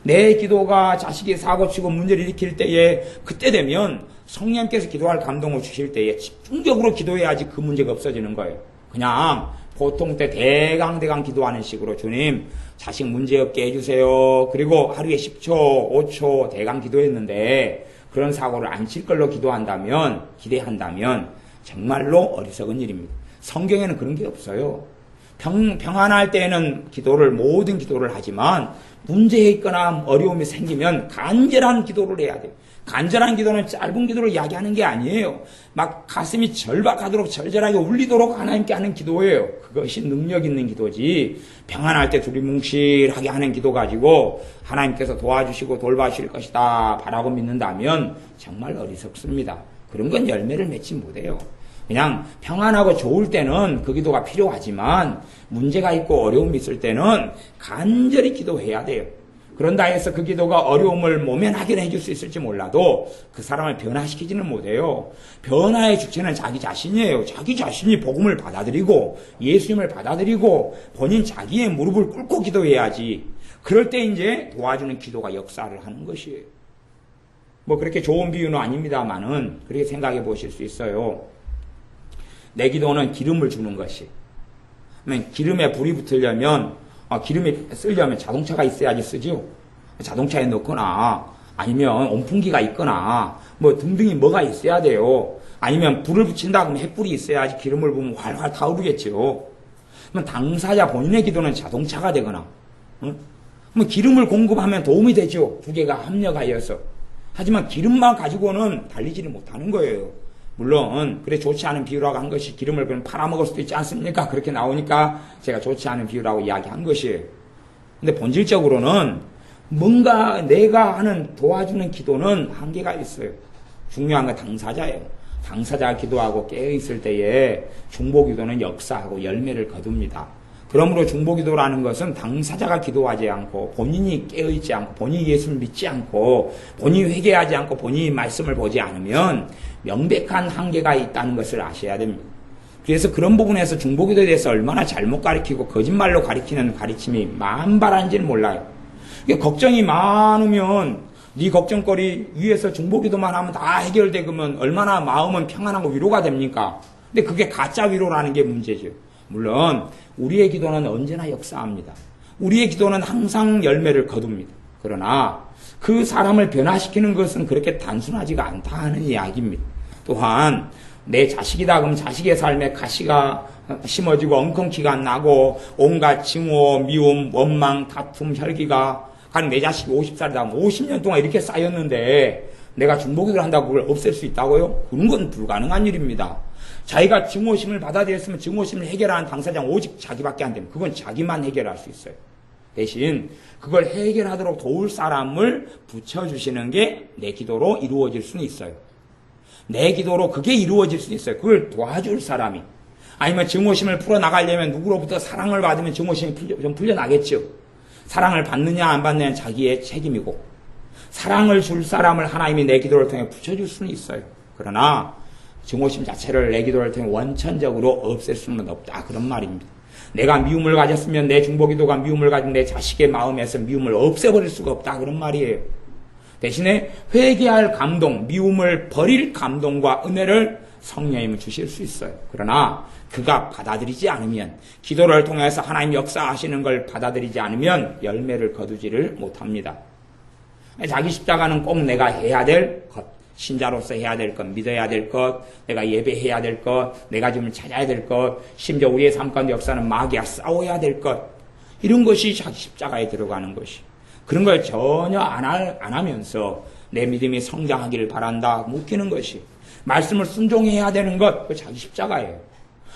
내 기도가 자식이 사고치고 문제를 일으킬 때에, 그때 되면 성령님께서 기도할 감동을 주실 때에 집중적으로 기도해야지 그 문제가 없어지는 거예요. 그냥 보통 때 대강 기도하는 식으로 주님 자식 문제없게 해주세요. 그리고 하루에 10초 5초 대강 기도했는데 그런 사고를 안 칠 걸로 기대한다면 정말로 어리석은 일입니다. 성경에는 그런 게 없어요. 평안할 때에는 모든 기도를 하지만 문제에 있거나 어려움이 생기면 간절한 기도를 해야 돼요. 간절한 기도는 짧은 기도를 이야기하는 게 아니에요. 막 가슴이 절박하도록 절절하게 울리도록 하나님께 하는 기도예요. 그것이 능력 있는 기도지. 평안할 때 두리뭉실하게 하는 기도 가지고 하나님께서 도와주시고 돌봐주실 것이다 바라고 믿는다면 정말 어리석습니다. 그런 건 열매를 맺지 못해요. 그냥 평안하고 좋을 때는 그 기도가 필요하지만 문제가 있고 어려움이 있을 때는 간절히 기도해야 돼요. 그런다 해서 그 기도가 어려움을 모면하게 해줄 수 있을지 몰라도 그 사람을 변화시키지는 못해요. 변화의 주체는 자기 자신이에요. 자기 자신이 복음을 받아들이고 예수님을 받아들이고 본인 자기의 무릎을 꿇고 기도해야지. 그럴 때 이제 도와주는 기도가 역사를 하는 것이에요. 뭐 그렇게 좋은 비유는 아닙니다만은 그렇게 생각해 보실 수 있어요. 내 기도는 기름을 주는 것이. 기름에 불이 붙으려면 기름이 쓰려면 자동차가 있어야지 쓰죠. 자동차에 넣거나 아니면 온풍기가 있거나 뭐 등등이 뭐가 있어야 돼요. 아니면 불을 붙인다 그러면 햇불이 있어야지 기름을 부으면 활활 타오르겠죠. 그럼 당사자 본인의 기도는 자동차가 되거나 그럼 기름을 공급하면 도움이 되죠. 두 개가 합력하여서. 하지만 기름만 가지고는 달리지를 못하는 거예요. 물론 그래 좋지 않은 비유라고 한 것이 기름을 그냥 팔아먹을 수도 있지 않습니까? 그렇게 나오니까 제가 좋지 않은 비유라고 이야기한 것이에요. 근데 본질적으로는 뭔가 내가 하는 도와주는 기도는 한계가 있어요. 중요한 건 당사자예요. 당사자가 기도하고 깨어있을 때에 중보기도는 역사하고 열매를 거둡니다. 그러므로 중보기도라는 것은 당사자가 기도하지 않고 본인이 깨어있지 않고 본인이 예수를 믿지 않고 본인이 회개하지 않고 본인이 말씀을 보지 않으면 명백한 한계가 있다는 것을 아셔야 됩니다. 그래서 그런 부분에서 중보기도에 대해서 얼마나 잘못 가르치고 거짓말로 가르치는 가르침이 만발한지는 몰라요. 걱정이 많으면 네 걱정거리 위에서 중보기도만 하면 다 해결되면 얼마나 마음은 평안하고 위로가 됩니까? 근데 그게 가짜 위로라는 게 문제죠. 물론 우리의 기도는 언제나 역사합니다. 우리의 기도는 항상 열매를 거둡니다. 그러나 그 사람을 변화시키는 것은 그렇게 단순하지가 않다 하는 이야기입니다. 또한 내 자식이다 그러면 자식의 삶에 가시가 심어지고 엉겅퀴가 나고 온갖 증오, 미움, 원망, 다툼, 혈기가 한 내 자식이 50살이다 하면 50년 동안 이렇게 쌓였는데 내가 중보기도를 한다고 그걸 없앨 수 있다고요? 그런 건 불가능한 일입니다. 자기가 증오심을 받아들였으면 증오심을 해결하는 당사자는 오직 자기밖에 안 됩니다. 그건 자기만 해결할 수 있어요. 대신 그걸 해결하도록 도울 사람을 붙여주시는 게 내 기도로 이루어질 수는 있어요. 내 기도로 그게 이루어질 수는 있어요. 그걸 도와줄 사람이. 아니면 증오심을 풀어나가려면 누구로부터 사랑을 받으면 증오심이 좀 풀려나겠죠. 사랑을 받느냐 안 받느냐는 자기의 책임이고 사랑을 줄 사람을 하나님이 내 기도를 통해 붙여줄 수는 있어요. 그러나 증오심 자체를 내 기도를 통해 원천적으로 없앨 수는 없다. 그런 말입니다. 내가 미움을 가졌으면 내 중보기도가 미움을 가진 내 자식의 마음에서 미움을 없애버릴 수가 없다. 그런 말이에요. 대신에 회개할 감동, 미움을 버릴 감동과 은혜를 성령님은 주실 수 있어요. 그러나 그가 받아들이지 않으면 기도를 통해서 하나님 역사하시는 걸 받아들이지 않으면 열매를 거두지를 못합니다. 자기 십자가는 꼭 내가 해야 될 것, 신자로서 해야 될 것, 믿어야 될 것, 내가 예배해야 될 것, 내가 주님을 찾아야 될 것, 심지어 우리의 삶 가운데 역사는 마귀와 싸워야 될 것, 이런 것이 자기 십자가에 들어가는 것이. 그런 걸 전혀 안 하면서 내 믿음이 성장하기를 바란다 웃기는 것이. 말씀을 순종해야 되는 것, 그거 자기 십자가예요.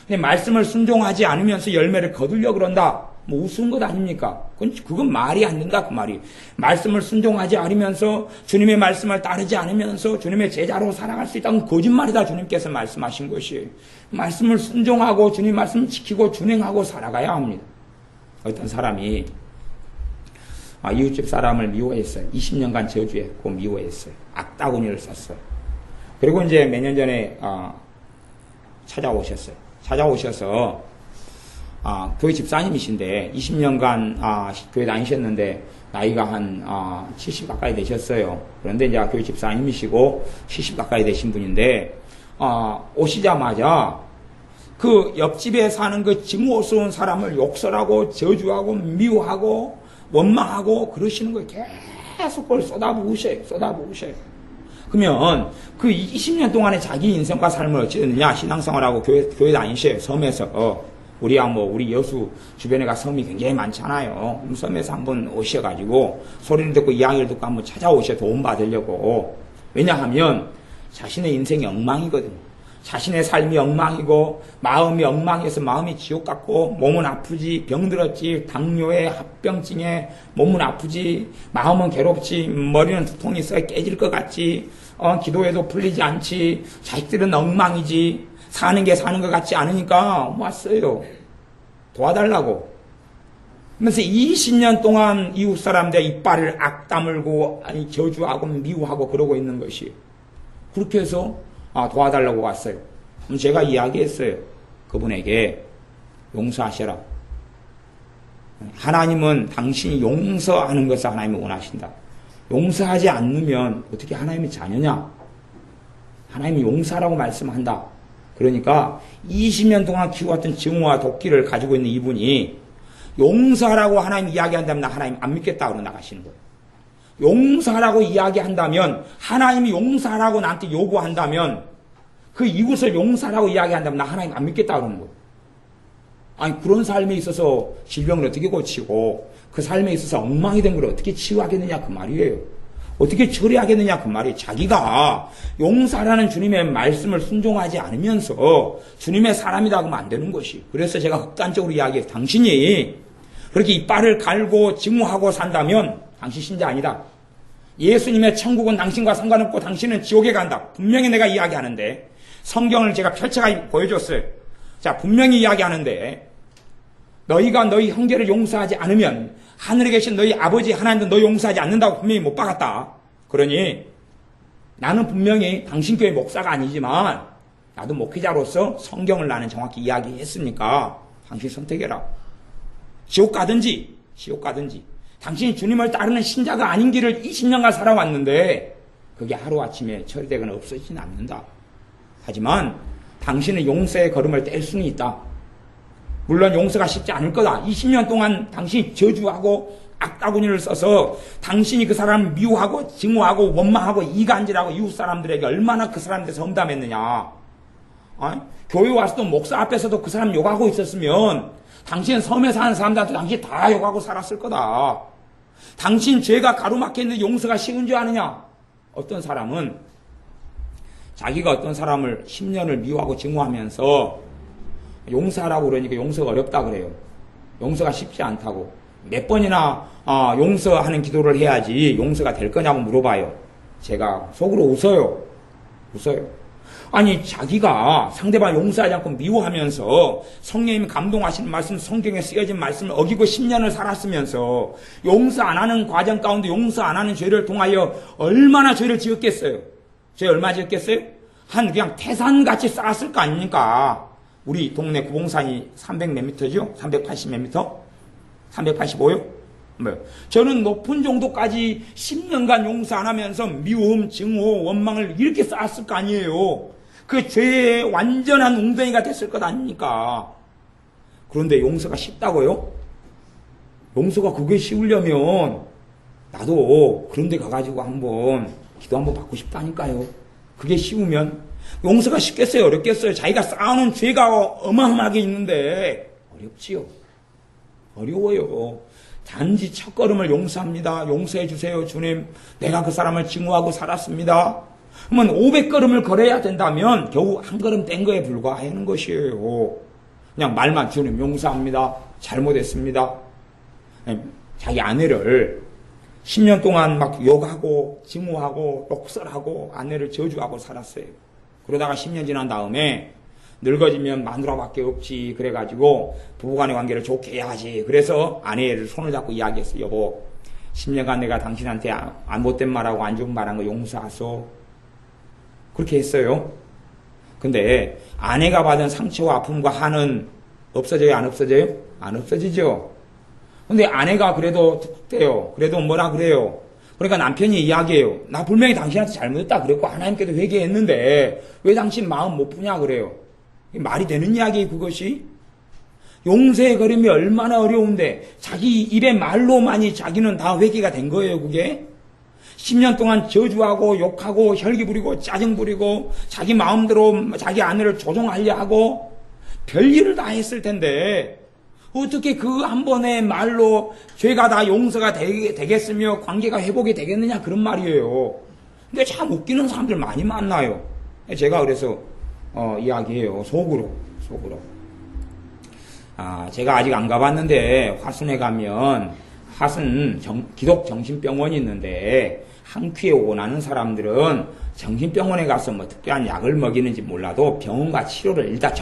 근데 말씀을 순종하지 않으면서 열매를 거두려고 그런다. 뭐 우스운 것 아닙니까? 그건 말이 안 된다 그 말이. 말씀을 순종하지 않으면서 주님의 말씀을 따르지 않으면서 주님의 제자로 살아갈 수 있다는 거짓말이다. 주님께서 말씀하신 것이. 말씀을 순종하고 주님 말씀을 지키고 준행하고 살아가야 합니다. 어떤 사람이 이웃집 사람을 미워했어요. 20년간 저주했고 미워했어요. 악다구니를 썼어요. 그리고 이제 몇 년 전에 찾아오셨어요. 찾아오셔서 교회 집사님이신데 20년간 교회 다니셨는데 나이가 한 70 가까이 되셨어요. 그런데 이제 교회 집사님이시고 70 가까이 되신 분인데 오시자마자 그 옆집에 사는 그 증오스러운 사람을 욕설하고 저주하고 미워하고 원망하고 그러시는 거예요. 계속 그걸 쏟아부으셔요. 그러면 그 20년 동안에 자기 인생과 삶을 어찌 됐느냐? 신앙생활하고 교회 다니셔요. 섬에서. 우리 여수 주변에 가 섬이 굉장히 많잖아요. 섬에서 한번 오셔가지고 소리를 듣고 이야기를 듣고 한번 찾아오셔 도움받으려고. 왜냐하면 자신의 인생이 엉망이거든요. 자신의 삶이 엉망이고 마음이 엉망해서 마음이 지옥 같고 몸은 아프지 병들었지 당뇨에 합병증에 몸은 아프지 마음은 괴롭지 머리는 두통이 있어 깨질 것 같지 기도해도 풀리지 않지 자식들은 엉망이지 사는 것 같지 않으니까 왔어요. 도와달라고. 그래서 20년 동안 이웃 사람들 이빨을 악다물고 저주하고 미워하고 그러고 있는 것이. 그렇게 해서 도와달라고 왔어요. 그럼 제가 이야기했어요. 그분에게 용서하셔라. 하나님은 당신이 용서하는 것을 하나님이 원하신다. 용서하지 않으면 어떻게 하나님의 자녀냐? 하나님이 용서하라고 말씀한다. 그러니까 20년 동안 키워왔던 증오와 도끼를 가지고 있는 이분이 용서하라고 하나님 이야기한다면 나 하나님 안 믿겠다 그러고 나가시는 거예요. 용서하라고 이야기한다면 하나님이 용서하라고 나한테 요구한다면 그 이웃을 용서하라고 이야기한다면 나 하나님 안 믿겠다 그러는 거예요. 아니 그런 삶에 있어서 질병을 어떻게 고치고 그 삶에 있어서 엉망이 된 걸 어떻게 치유하겠느냐 그 말이에요. 어떻게 처리하겠느냐 그 말이에요. 자기가 용서라는 주님의 말씀을 순종하지 않으면서 주님의 사람이다 하면 안 되는 것이. 그래서 제가 극단적으로 이야기해요. 당신이 그렇게 이빨을 갈고 증오하고 산다면 당신 신자 아니다. 예수님의 천국은 당신과 상관없고 당신은 지옥에 간다. 분명히 내가 이야기하는데 성경을 제가 펼쳐가 보여줬어요. 자, 분명히 이야기하는데 너희가 너희 형제를 용서하지 않으면 하늘에 계신 너희 아버지 하나님도 너희 용서하지 않는다고 분명히 못 박았다. 그러니 나는 분명히 당신 교회 목사가 아니지만 나도 목회자로서 성경을 나는 정확히 이야기했으니까 당신 선택해라. 지옥 가든지 당신이 주님을 따르는 신자가 아닌 길을 20년간 살아왔는데 그게 하루아침에 처리되거나 없어지진 않는다. 하지만 당신은 용서의 걸음을 뗄 수는 있다. 물론 용서가 쉽지 않을 거다. 20년 동안 당신이 저주하고 악다구니를 써서 당신이 그 사람을 미워하고 증오하고 원망하고 이간질하고 이웃 사람들에게 얼마나 그 사람한테서 험담했느냐. 교회 와서도 목사 앞에서도 그 사람 욕하고 있었으면 당신은 섬에 사는 사람들한테 당신이 다 욕하고 살았을 거다. 당신 죄가 가로막혀 있는데 용서가 쉬운 줄 아느냐. 어떤 사람은 자기가 어떤 사람을 10년을 미워하고 증오하면서 용서하라고 그러니까 용서가 어렵다 그래요. 용서가 쉽지 않다고. 몇 번이나 용서하는 기도를 해야지 용서가 될 거냐고 물어봐요. 제가 속으로 웃어요. 아니 자기가 상대방 용서하지 않고 미워하면서 성령님이 감동하시는 말씀, 성경에 쓰여진 말씀을 어기고 10년을 살았으면서 용서 안 하는 과정 가운데 용서 안 하는 죄를 통하여 얼마나 죄를 지었겠어요. 죄 얼마 지었겠어요? 그냥 태산같이 쌓았을 거 아닙니까? 우리 동네 구봉산이 300 몇 미터죠? 380 몇 미터? 385요? 저는 높은 정도까지 10년간 용서 안 하면서 미움, 증오, 원망을 이렇게 쌓았을 거 아니에요. 그 죄의 완전한 웅덩이가 됐을 것 아닙니까? 그런데 용서가 쉽다고요? 용서가 그게 쉬우려면 나도 그런 데 가가지고 기도 한번 받고 싶다니까요. 그게 쉬우면 용서가 쉽겠어요? 어렵겠어요? 자기가 쌓아놓은 죄가 어마어마하게 있는데 어렵지요. 어려워요. 단지 첫걸음을 용서합니다. 용서해 주세요 주님. 내가 그 사람을 증오하고 살았습니다. 그러면 500걸음을 걸어야 된다면 겨우 한 걸음 뗀 거에 불과하는 것이에요. 그냥 말만 주님 용서합니다. 잘못했습니다. 자기 아내를 10년 동안 막 욕하고 증오하고 욕설하고 아내를 저주하고 살았어요. 그러다가 10년 지난 다음에 늙어지면 마누라밖에 없지 그래가지고 부부간의 관계를 좋게 해야지. 그래서 아내를 손을 잡고 이야기했어요. 여보 10년간 내가 당신한테 못된 말하고 안 좋은 말한 거 용서하소. 그렇게 했어요. 근데 아내가 받은 상처와 아픔과 한은 없어져요? 안 없어져요? 안 없어지죠. 근데 아내가 그래도 돼요. 그래도 뭐라 그래요. 그러니까 남편이 이야기해요. 나 분명히 당신한테 잘못했다 그랬고 하나님께도 회개했는데 왜 당신 마음 못 푸냐 그래요. 말이 되는 이야기 그것이? 용서의 걸음이 얼마나 어려운데 자기 입의 말로만이 자기는 다 회개가 된 거예요. 그게 10년 동안 저주하고 욕하고 혈기 부리고 짜증 부리고 자기 마음대로 자기 아내를 조종하려 하고 별일을 다 했을 텐데 어떻게 그 한 번의 말로 죄가 다 용서가 되겠으며 관계가 회복이 되겠느냐 그런 말이에요. 근데 참 웃기는 사람들 많이 만나요. 제가 그래서 이야기해요. 속으로. 제가 아직 안 가봤는데 화순에 가면 화순 기독 정신병원이 있는데 한 큐에 오고 나는 사람들은 정신병원에 가서 뭐 특별한 약을 먹이는지 몰라도 병원과 치료를 일단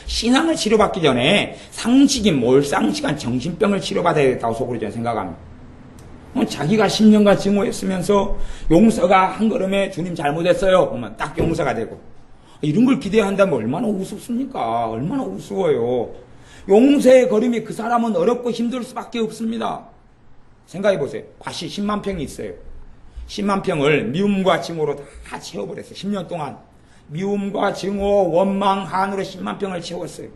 신앙을 치료받기 전에 상식인 몰상식한 정신병을 치료받아야겠다고 속으로 저는 생각합니다. 자기가 10년간 증오했으면서 용서가 한 걸음에 주님 잘못했어요. 그러면 딱 용서가 되고 이런 걸 기대한다면 얼마나 우습습니까? 얼마나 우스워요. 용서의 걸음이 그 사람은 어렵고 힘들 수밖에 없습니다. 생각해 보세요. 밭이 10만 평이 있어요. 10만 평을 미움과 증오로 다 채워버렸어요. 10년 동안 미움과 증오, 원망, 한으로 10만 평을 채웠어요.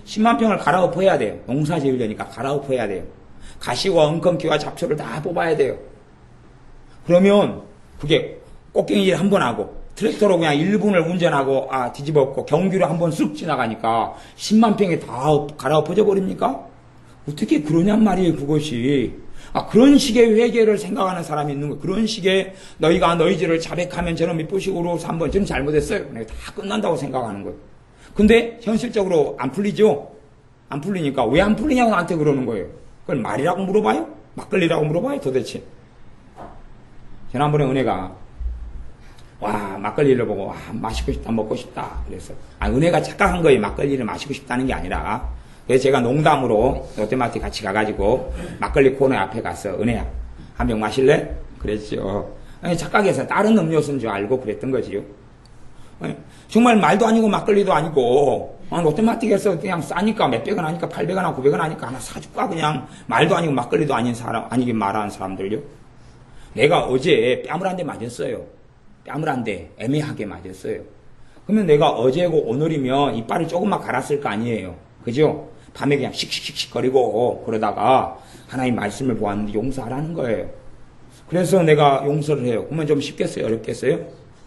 10만 평을 갈아엎어야 돼요. 농사 지으려니까 갈아엎어야 돼요. 가시와 엉겅퀴와 잡초를 다 뽑아야 돼요. 그러면 그게 꽃갱이질 한 번 하고 트랙터로 그냥 1분을 운전하고 뒤집어 엎고 경규로 한 번 쑥 지나가니까 10만 평이 다 갈아엎어져 버립니까? 어떻게 그러냔 말이에요. 그것이 그런 식의 회개를 생각하는 사람이 있는 거예요. 그런 식의 너희가 너희 죄를 자백하면 저는 미쁘식으로 한번 저는 잘못했어요. 내가 다 끝난다고 생각하는 거예요. 근데 현실적으로 안 풀리죠? 안 풀리니까 왜 안 풀리냐고 나한테 그러는 거예요. 그걸 말이라고 물어봐요? 막걸리라고 물어봐요 도대체? 지난번에 은혜가 막걸리를 보고 마시고 싶다 먹고 싶다 그래서 은혜가 착각한 거예요. 막걸리를 마시고 싶다는 게 아니라 그래서 제가 농담으로 롯데마트 같이 가가지고 막걸리 코너 앞에 가서 은혜야 한 병 마실래? 그랬죠. 아니, 착각해서 다른 음료수인 줄 알고 그랬던 거지요. 아니, 정말 말도 아니고 막걸리도 아니고 롯데마트에서 그냥 싸니까 몇백원 하니까 800원, 900원 하니까 하나 사줄까 그냥 말도 아니고 막걸리도 아닌 사람 아니긴 말하는 사람들요. 내가 어제 뺨을 한 대 맞았어요. 뺨을 한 대 애매하게 맞았어요. 그러면 내가 어제고 오늘이면 이빨을 조금만 갈았을 거 아니에요. 그죠? 밤에 그냥 씩씩씩씩 거리고 그러다가 하나님 말씀을 보았는데 용서하라는 거예요. 그래서 내가 용서를 해요. 그러면 좀 쉽겠어요? 어렵겠어요?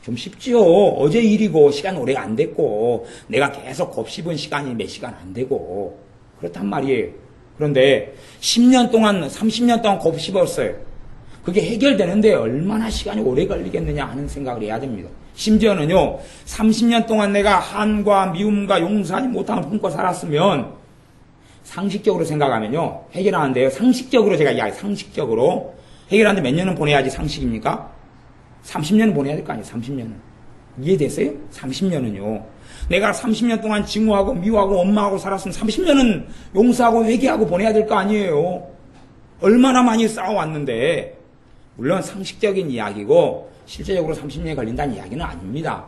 좀 쉽지요. 어제 일이고 시간 오래 안 됐고 내가 계속 곱씹은 시간이 몇 시간 안 되고 그렇단 말이에요. 그런데 10년 동안 30년 동안 곱씹었어요. 그게 해결되는데 얼마나 시간이 오래 걸리겠느냐 하는 생각을 해야 됩니다. 심지어는요 30년 동안 내가 한과 미움과 용서하지 못함을 품고 살았으면 상식적으로 생각하면요 해결하는데요. 상식적으로 제가 이야기 상식적으로 해결하는데 몇 년은 보내야지 상식입니까? 30년은 보내야 될 거 아니에요. 30년은. 이해됐어요? 30년은요. 내가 30년 동안 증오하고 미워하고 원망하고 살았으면 30년은 용서하고 회개하고 보내야 될 거 아니에요. 얼마나 많이 싸워왔는데 물론 상식적인 이야기고 실제적으로 30년이 걸린다는 이야기는 아닙니다.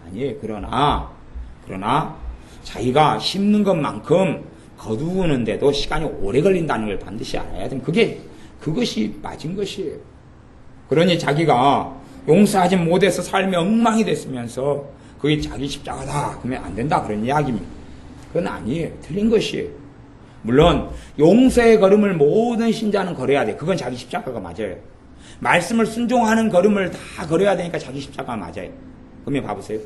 아니에요. 그러나 자기가 심는 것만큼 거두는데도 시간이 오래 걸린다는 걸 반드시 알아야 됩니다. 그것이 맞은 것이에요. 그러니 자기가 용서하지 못해서 삶이 엉망이 됐으면서 그게 자기 십자가다 그러면 안 된다 그런 이야기입니다. 그건 아니에요. 틀린 것이에요. 물론 용서의 걸음을 모든 신자는 걸어야 돼. 그건 자기 십자가가 맞아요. 말씀을 순종하는 걸음을 다 걸어야 되니까 자기 십자가가 맞아요. 그러면 봐보세요.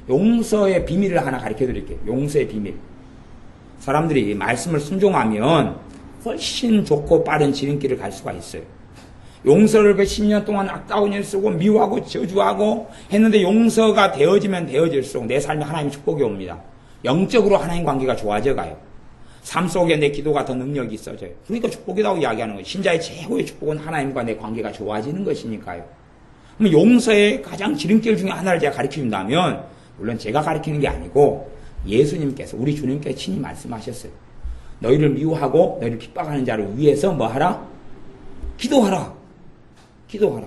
용서의 비밀을 하나 가르쳐 드릴게요. 용서의 비밀. 사람들이 말씀을 순종하면 훨씬 좋고 빠른 지름길을 갈 수가 있어요. 용서를 그 10년 동안 악다운 일 쓰고 미워하고 저주하고 했는데 용서가 되어지면 되어질수록 내 삶에 하나님 축복이 옵니다. 영적으로 하나님 관계가 좋아져 가요. 삶 속에 내 기도가 더 능력이 있어져요. 그러니까 축복이라고 이야기하는 거예요. 신자의 최고의 축복은 하나님과 내 관계가 좋아지는 것이니까요. 그럼 용서의 가장 지름길 중에 하나를 제가 가르쳐준다면 물론 제가 가르치는 게 아니고 예수님께서 우리 주님께서 친히 말씀하셨어요. 너희를 미워하고 너희를 핍박하는 자를 위해서 뭐 하라? 기도하라. 기도하라.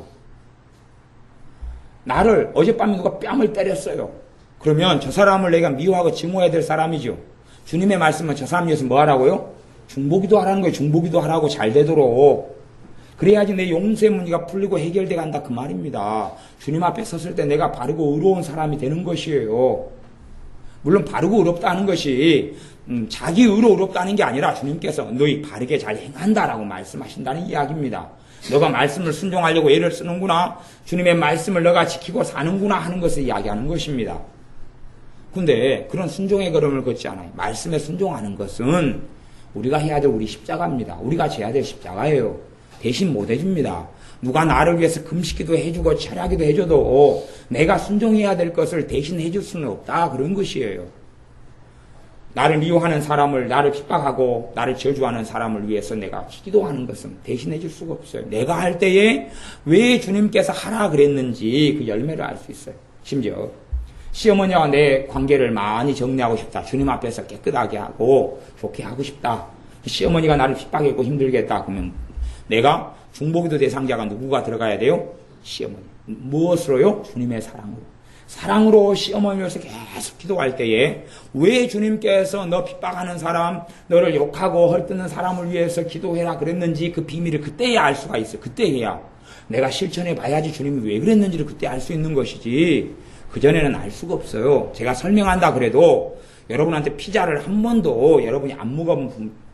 나를 어젯밤에 누가 뺨을 때렸어요. 그러면 저 사람을 내가 미워하고 증오해야 될 사람이죠. 주님의 말씀은 저 사람 위해서 뭐 하라고요? 중보기도 하라는 거예요. 중보기도 하라고 잘 되도록. 그래야지 내 용서의 문제가 풀리고 해결돼 간다 그 말입니다. 주님 앞에 섰을 때 내가 바르고 의로운 사람이 되는 것이에요. 물론 바르고 의롭다는 것이 자기 의로 의롭다는 게 아니라 주님께서 너희 바르게 잘 행한다라고 말씀하신다는 이야기입니다. 너가 말씀을 순종하려고 애를 쓰는구나. 주님의 말씀을 너가 지키고 사는구나 하는 것을 이야기하는 것입니다. 근데 그런 순종의 걸음을 걷지 않아요. 말씀에 순종하는 것은 우리가 해야 될 우리 십자가입니다. 우리가 져야 될 십자가예요. 대신 못 해줍니다. 누가 나를 위해서 금식기도 해주고 철야기도 해줘도 내가 순종해야 될 것을 대신 해줄 수는 없다. 그런 것이에요. 나를 미워하는 사람을, 나를 핍박하고 나를 저주하는 사람을 위해서 내가 기도하는 것은 대신해 줄 수가 없어요. 내가 할 때에 왜 주님께서 하라 그랬는지 그 열매를 알 수 있어요. 심지어 시어머니와 내 관계를 많이 정리하고 싶다. 주님 앞에서 깨끗하게 하고 좋게 하고 싶다. 시어머니가 나를 핍박했고 힘들게 했다. 그러면 내가 중보기도 대상자가 누구가 들어가야 돼요? 시어머니. 무엇으로요? 주님의 사랑으로. 사랑으로 시어머니로서 계속 기도할 때에 왜 주님께서 너 핍박하는 사람, 너를 욕하고 헐뜯는 사람을 위해서 기도해라 그랬는지 그 비밀을 그때야 알 수가 있어요. 그때 해야. 내가 실천해 봐야지 주님이 왜 그랬는지를 그때 알 수 있는 것이지 그전에는 알 수가 없어요. 제가 설명한다 그래도 여러분한테 피자를 한 번도 여러분이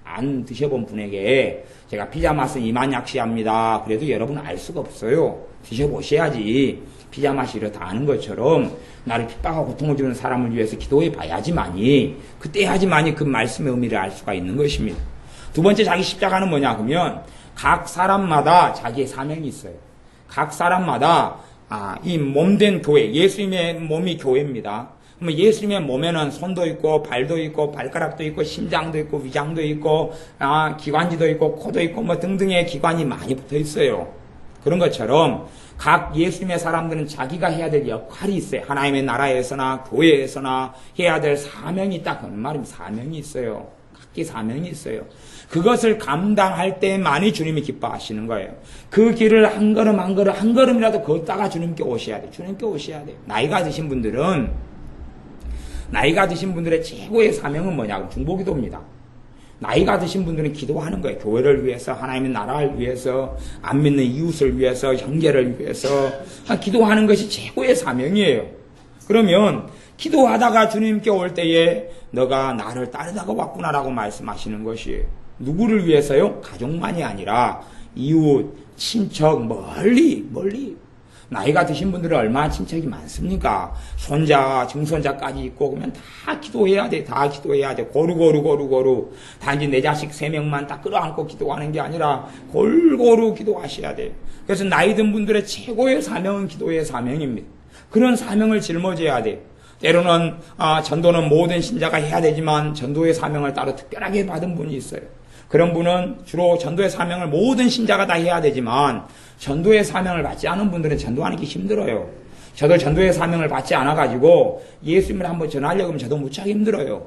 안 드셔본 분에게 제가 피자 맛은 이만약시합니다. 그래도 여러분은 알 수가 없어요. 드셔보셔야지 피자 맛이 이렇다 아는 것처럼 나를 핍박하고 고통을 주는 사람을 위해서 기도해 봐야지만이 그때 해야지만이 그 말씀의 의미를 알 수가 있는 것입니다. 두 번째 자기 십자가는 뭐냐 그러면 각 사람마다 자기의 사명이 있어요. 각 사람마다 이 몸된 교회, 예수님의 몸이 교회입니다. 그러면 예수님의 몸에는 손도 있고 발도 있고 발가락도 있고 심장도 있고 위장도 있고 기관지도 있고 코도 있고 뭐 등등의 기관이 많이 붙어 있어요. 그런 것처럼 각 예수님의 사람들은 자기가 해야 될 역할이 있어요. 하나님의 나라에서나 교회에서나 해야 될 사명이 있다. 그런 말입니다. 사명이 있어요. 각기 사명이 있어요. 그것을 감당할 때만이 주님이 기뻐하시는 거예요. 그 길을 한 걸음 한 걸음 한 걸음이라도 걷다가 주님께 오셔야 돼. 주님께 오셔야 돼. 나이가 드신 분들의 최고의 사명은 뭐냐고 중보기도입니다. 나이가 드신 분들은 기도하는 거예요. 교회를 위해서, 하나님의 나라를 위해서, 안 믿는 이웃을 위해서, 형제를 위해서 기도하는 것이 최고의 사명이에요. 그러면 기도하다가 주님께 올 때에 너가 나를 따르다가 왔구나라고 말씀하시는 것이에요. 누구를 위해서요? 가족만이 아니라 이웃, 친척, 멀리 나이가 드신 분들은 얼마나 친척이 많습니까? 손자, 증손자까지 있고 그러면 다 기도해야 돼. 다 기도해야 돼. 고루. 단지 내 자식 3명만 딱 끌어안고 기도하는 게 아니라 골고루 기도하셔야 돼. 그래서 나이 든 분들의 최고의 사명은 기도의 사명입니다. 그런 사명을 짊어져야 돼. 때로는 전도는 모든 신자가 해야 되지만 전도의 사명을 따로 특별하게 받은 분이 있어요. 그런 분은 주로 전도의 사명을 모든 신자가 다 해야 되지만 전도의 사명을 받지 않은 분들은 전도하는 게 힘들어요. 저도 전도의 사명을 받지 않아가지고 예수님을 한번 전하려고 하면 저도 무척 힘들어요.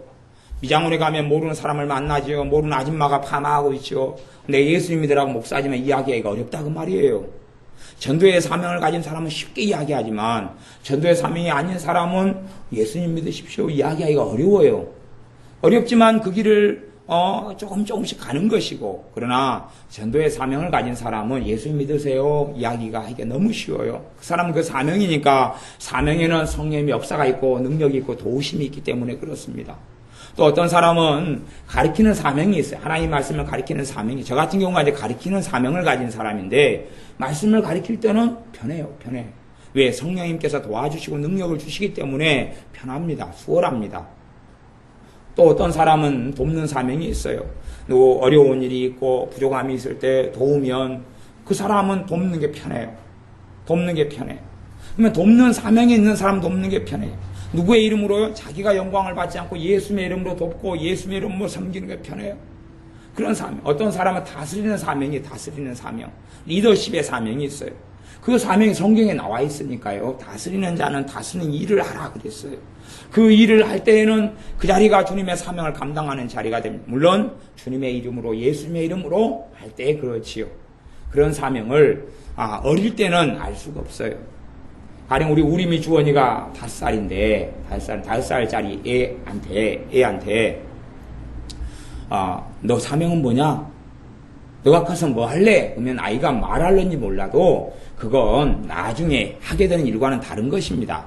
미장원에 가면 모르는 사람을 만나죠. 모르는 아줌마가 파마하고 있죠. 내 예수님 믿으라고 목사지만 이야기하기가 어렵다 그 말이에요. 전도의 사명을 가진 사람은 쉽게 이야기하지만 전도의 사명이 아닌 사람은 예수님 믿으십시오 이야기하기가 어려워요. 어렵지만 그 길을 조금씩 가는 것이고, 그러나 전도의 사명을 가진 사람은 예수님 믿으세요 이야기가 하기가 너무 쉬워요. 그 사람은 그 사명이니까 사명에는 성령의 역사가 있고 능력이 있고 도우심이 있기 때문에 그렇습니다. 또 어떤 사람은 가르치는 사명이 있어요. 하나님 말씀을 가르치는 사명이. 저 같은 경우가 이제 가르치는 사명을 가진 사람인데 말씀을 가르칠 때는 편해요. 왜? 성령님께서 도와주시고 능력을 주시기 때문에 편합니다. 수월합니다. 또 어떤 사람은 돕는 사명이 있어요. 또 어려운 일이 있고 부족함이 있을 때 도우면 그 사람은 돕는 게 편해요. 그러면 돕는 사명이 있는 사람 돕는 게 편해요. 누구의 이름으로요? 자기가 영광을 받지 않고 예수님의 이름으로 돕고 예수님의 이름으로 섬기는 게 편해요. 그런 사명. 어떤 사람은 다스리는 사명. 리더십의 사명이 있어요. 그 사명이 성경에 나와 있으니까요. 다스리는 자는 다스리는 일을 하라 그랬어요. 그 일을 할 때에는 그 자리가 주님의 사명을 감당하는 자리가 됩니다. 물론 주님의 이름으로 예수님의 이름으로 할 때 그렇지요. 그런 사명을 어릴 때는 알 수가 없어요. 가령 우리 우리미 주원이가 5살인데 5살짜리 애한테 너 사명은 뭐냐? 너가 커서 뭐 할래? 그러면 아이가 말할는지 몰라도 그건 나중에 하게 되는 일과는 다른 것입니다.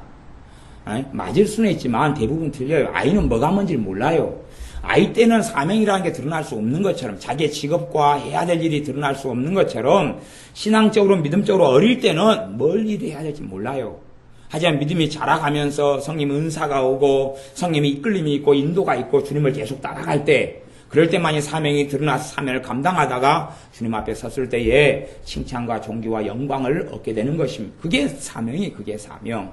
맞을 수는 있지만 대부분 틀려요. 아이는 뭐가 뭔지를 몰라요. 아이 때는 사명이라는 게 드러날 수 없는 것처럼 자기의 직업과 해야 될 일이 드러날 수 없는 것처럼 신앙적으로 믿음적으로 어릴 때는 뭘 일을 해야 될지 몰라요. 하지만 믿음이 자라가면서 성님 은사가 오고 성님의 이끌림이 있고 인도가 있고 주님을 계속 따라갈 때 그럴 때만이 사명이 드러나서 사명을 감당하다가 주님 앞에 섰을 때에 칭찬과 존귀와 영광을 얻게 되는 것입니다. 그게 사명.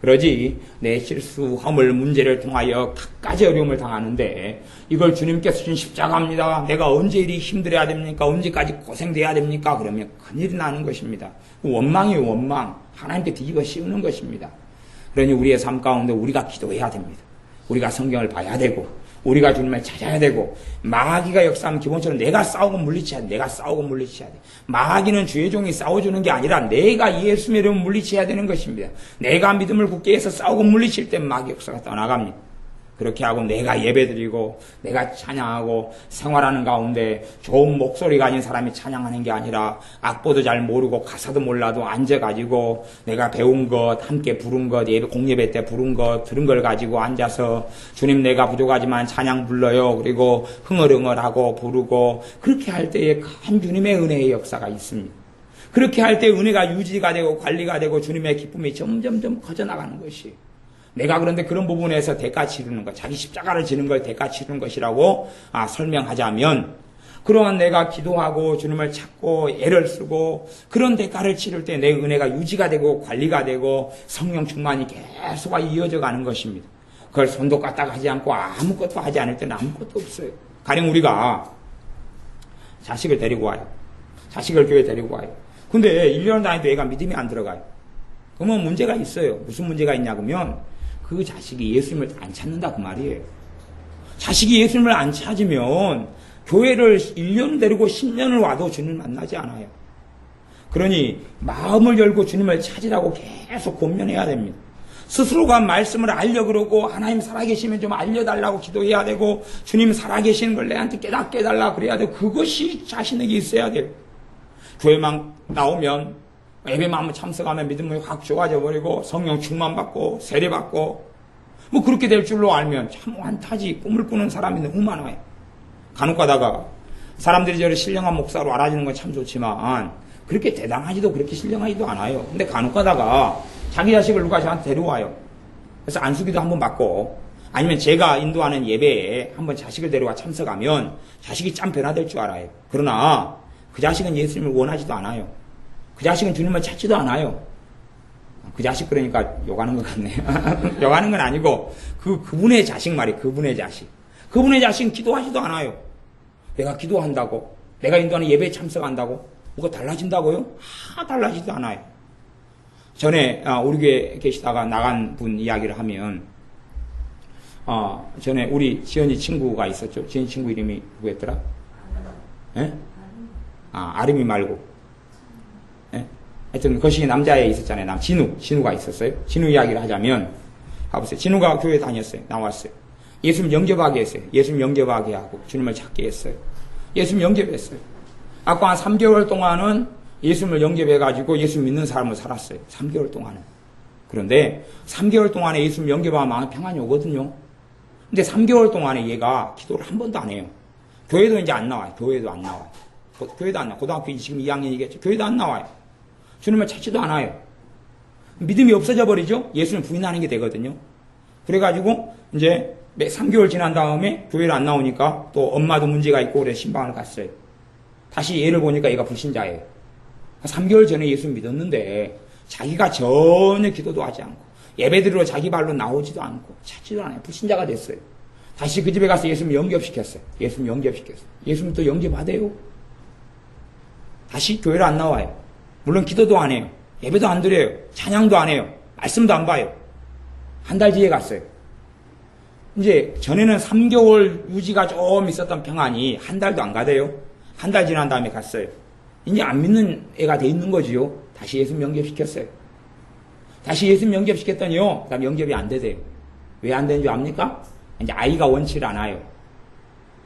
그러지 내 실수, 허물, 문제를 통하여 갖가지 어려움을 당하는데 이걸 주님께서 주신 십자가입니다. 내가 언제 이리 힘들어야 됩니까? 언제까지 고생돼야 됩니까? 그러면 큰일이 나는 것입니다. 원망이에요. 원망. 하나님께 뒤집어 씌우는 것입니다. 그러니 우리의 삶 가운데 우리가 기도해야 됩니다. 우리가 성경을 봐야 되고 우리가 주님을 찾아야 되고 마귀가 역사하면 기본적으로 내가 싸우고 물리쳐야 돼. 마귀는 주의 종이 싸워주는 게 아니라 내가 예수의 이름을 물리쳐야 되는 것입니다. 내가 믿음을 굳게 해서 싸우고 물리칠 때 마귀 역사가 떠나갑니다. 그렇게 하고 내가 예배드리고 내가 찬양하고 생활하는 가운데 좋은 목소리가 아닌 사람이 찬양하는 게 아니라 악보도 잘 모르고 가사도 몰라도 앉아가지고 내가 배운 것, 함께 부른 것, 공예배 때 부른 것, 들은 걸 가지고 앉아서 주님 내가 부족하지만 찬양 불러요. 그리고 흥얼흥얼하고 부르고 그렇게 할 때에 큰 주님의 은혜의 역사가 있습니다. 그렇게 할 때 은혜가 유지가 되고 관리가 되고 주님의 기쁨이 점점점 커져나가는 것이에요. 내가 그런데 그런 부분에서 대가 치르는 것, 자기 십자가를 지는 걸 대가 치르는 것이라고 설명하자면 그러한 내가 기도하고 주님을 찾고 애를 쓰고 그런 대가를 치를 때 내 은혜가 유지가 되고 관리가 되고 성령 충만이 계속 이어져 가는 것입니다. 그걸 손도 까딱 하지 않고 아무것도 하지 않을 때는 아무것도 없어요. 가령 우리가 자식을 데리고 와요. 자식을 교회에 데리고 와요. 근데 1년 다니도 애가 믿음이 안 들어가요. 그러면 문제가 있어요. 무슨 문제가 있냐 그러면 그 자식이 예수님을 안 찾는다 그 말이에요. 자식이 예수님을 안 찾으면 교회를 1년 데리고 10년을 와도 주님을 만나지 않아요. 그러니 마음을 열고 주님을 찾으라고 계속 권면해야 됩니다. 스스로가 말씀을 알려 그러고 하나님 살아계시면 좀 알려달라고 기도해야 되고 주님 살아계시는 걸 내한테 깨닫게 해달라 그래야 되고 그것이 자신에게 있어야 돼요. 교회만 나오면 예배만 한번 참석하면 믿음이 확 좋아져 버리고 성령 충만받고 세례받고 뭐 그렇게 될 줄로 알면 참 완타지 꿈을 꾸는 사람이 너무 많아요. 간혹 가다가 사람들이 저를 신령한 목사로 알아주는 건 참 좋지만 그렇게 대단하지도 그렇게 신령하지도 않아요. 근데 간혹 가다가 자기 자식을 누가 저한테 데려와요. 그래서 안수기도 한번 받고 아니면 제가 인도하는 예배에 한번 자식을 데려와 참석하면 자식이 참 변화될 줄 알아요. 그러나 그 자식은 예수님을 원하지도 않아요. 그 자식은 주님을 찾지도 않아요. 그 자식 그러니까 욕하는 것 같네요. 욕하는 건 아니고 그분의 자식 말이에요. 그분의 자식. 그분의 자식은 기도하지도 않아요. 내가 기도한다고 내가 인도하는 예배에 참석한다고 뭐가 달라진다고요? 달라지지도 않아요. 전에 우리 교회에 계시다가 나간 분 이야기를 하면 전에 우리 지연이 친구가 있었죠. 지연이 친구 이름이 누구였더라? 예? 아름이 말고 예? 하여튼 거시기 남자애 있었잖아요. 진우가 있었어요. 진우 이야기를 하자면 가보세요. 진우가 교회 다녔어요. 나왔어요. 예수님 영접하게 했어요. 예수님 영접하게 하고 주님을 찾게 했어요. 예수님 영접했어요. 아까 한 3개월 동안은 예수님을 영접해가지고 예수 믿는 삶을 살았어요. 3개월 동안은. 그런데 3개월 동안에 예수님 영접하면 마음 평안이 오거든요. 근데 3개월 동안에 얘가 기도를 한 번도 안 해요. 교회도 이제 안 나와요. 교회도 안 나와요. 교회도 안 나와요. 고등학교 지금 2학년이겠죠. 교회도 안 나와요. 주님을 찾지도 않아요. 믿음이 없어져 버리죠. 예수님 부인하는 게 되거든요. 그래가지고 이제 3개월 지난 다음에 교회를 안 나오니까 또 엄마도 문제가 있고 그래서 신방을 갔어요. 다시 얘를 보니까 얘가 불신자예요. 3개월 전에 예수 믿었는데 자기가 전혀 기도도 하지 않고 예배드리러 자기 발로 나오지도 않고 찾지도 않아요. 불신자가 됐어요. 다시 그 집에 가서 예수님 영접시켰어요. 예수님 영접시켰어요. 예수님 또 영접하대요. 다시 교회를 안 나와요. 물론 기도도 안 해요. 예배도 안 드려요. 찬양도 안 해요. 말씀도 안 봐요. 한 달 뒤에 갔어요. 이제 전에는 3개월 유지가 좀 있었던 평안이 한 달도 안 가대요. 한 달 지난 다음에 갔어요. 이제 안 믿는 애가 돼 있는 거지요. 다시 예수님 영접시켰어요. 다시 예수님 영접시켰더니요. 그다음 영접이 안 되대요. 왜 안 되는 줄 압니까? 이제 아이가 원치를 않아요.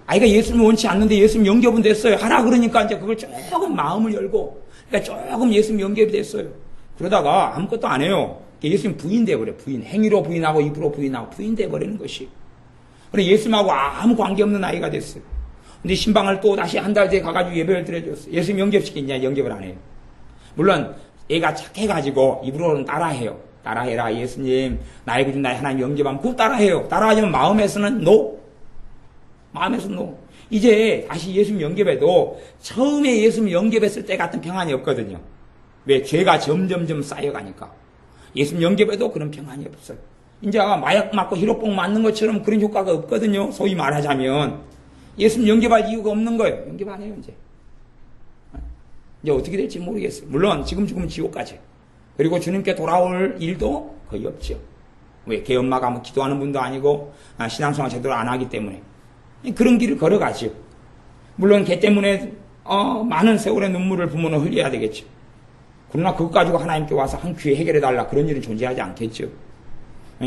아이가 예수님을 원치 않는데 예수님 영접은 됐어요. 하라 그러니까 이제 그걸 조금 마음을 열고 그러니까 조금 예수님 영접이 됐어요. 그러다가 아무것도 안 해요. 예수님 부인돼 버려요. 부인. 행위로 부인하고 입으로 부인하고 부인돼 버리는 것이. 그래 예수님하고 아무 관계없는 아이가 됐어요. 근데 신방을 또 다시 한 달 뒤에 가가지고 예배를 드려줬어요. 예수님 영접시키냐 영접을 안 해요. 물론 얘가 착해가지고 입으로는 따라해요. 따라해라 예수님 나의 구주 나의 하나님 영접하면 그거 따라해요. 따라하지만 마음에서는 노. 마음에서는 노. 이제 다시 예수님 영접해도 처음에 예수님 영접했을 때 같은 평안이 없거든요. 왜? 죄가 점점점 쌓여가니까. 예수님 영접해도 그런 평안이 없어요. 이제 마약 맞고 히로뽕 맞는 것처럼 그런 효과가 없거든요. 소위 말하자면 예수님 영접할 이유가 없는 거예요. 영접 안 해요 이제. 이제 어떻게 될지 모르겠어요. 물론 지금 죽으면 지옥 가죠. 그리고 주님께 돌아올 일도 거의 없죠. 왜? 걔 엄마가 뭐 기도하는 분도 아니고 신앙생활 제대로 안 하기 때문에 그런 길을 걸어가죠. 물론 걔 때문에 많은 세월의 눈물을 부모는 흘려야 되겠죠. 그러나 그것 가지고 하나님께 와서 한 큐에 해결해달라 그런 일은 존재하지 않겠죠.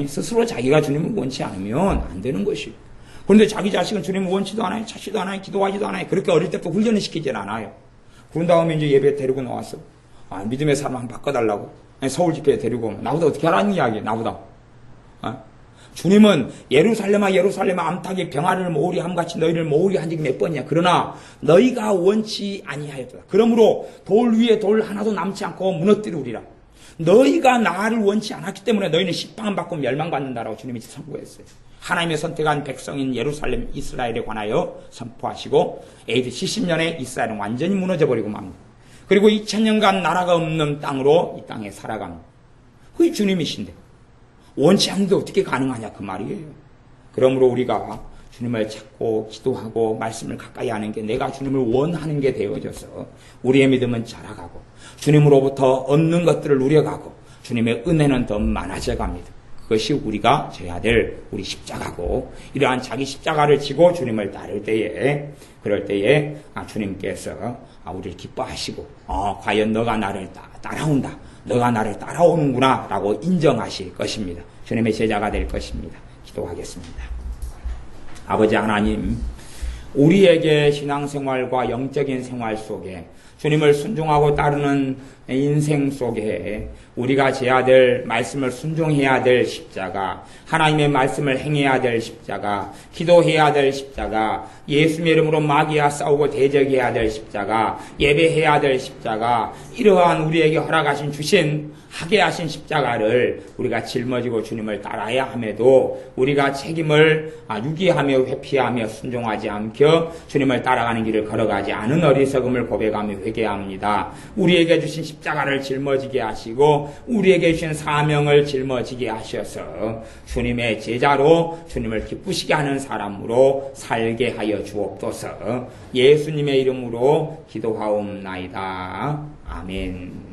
스스로 자기가 주님을 원치 않으면 안 되는 것이요. 그런데 자기 자식은 주님을 원치도 않아요. 찾지도 않아요. 기도하지도 않아요. 그렇게 어릴 때부터 훈련을 시키질 않아요. 그런 다음에 이제 예배에 데리고 나왔어. 믿음의 삶을 한번 바꿔달라고. 서울 집회에 데리고 오면. 나보다 어떻게 하라는 이야기야, 나보다. 주님은 예루살렘아 암탉이 병아리를 모으리 함같이 너희를 모으리 한 적이 몇 번이냐. 그러나 너희가 원치 아니하였다. 그러므로 돌 위에 돌 하나도 남지 않고 무너뜨리우리라. 너희가 나를 원치 않았기 때문에 너희는 심판 받고 멸망받는다라고 주님이 선포했어요. 하나님의 선택한 백성인 예루살렘 이스라엘에 관하여 선포하시고 AD 70년에 이스라엘은 완전히 무너져버리고 맙니다. 그리고 2000년간 나라가 없는 땅으로 이 땅에 살아갑니다. 그게 주님이신데 원치 않는데 어떻게 가능하냐 그 말이에요. 그러므로 우리가 주님을 찾고 기도하고 말씀을 가까이 하는 게 내가 주님을 원하는 게 되어져서 우리의 믿음은 자라가고 주님으로부터 얻는 것들을 누려가고 주님의 은혜는 더 많아져 갑니다. 그것이 우리가 져야 될 우리 십자가고, 이러한 자기 십자가를 지고 주님을 따를 때에, 그럴 때에 주님께서 우리를 기뻐하시고 과연 너가 나를 따라온다, 너가 나를 따라오는구나 라고 인정하실 것입니다. 주님의 제자가 될 것입니다. 기도하겠습니다. 아버지 하나님, 우리에게 신앙생활과 영적인 생활 속에 주님을 순종하고 따르는 인생 속에 우리가 져야 될, 말씀을 순종해야 될 십자가, 하나님의 말씀을 행해야 될 십자가, 기도해야 될 십자가, 예수님의 이름으로 마귀와 싸우고 대적해야 될 십자가, 예배해야 될 십자가, 이러한 우리에게 허락하신 주신 하게 하신 십자가를 우리가 짊어지고 주님을 따라야 함에도 우리가 책임을 유기하며 회피하며 순종하지 않겨 주님을 따라가는 길을 걸어가지 않은 어리석음을 고백하며 회개합니다. 우리에게 주신 십자가를 짊어지게 하시고 우리에게 주신 사명을 짊어지게 하셔서 주님의 제자로 주님을 기쁘시게 하는 사람으로 살게 하여 주옵소서. 예수님의 이름으로 기도하옵나이다. 아멘.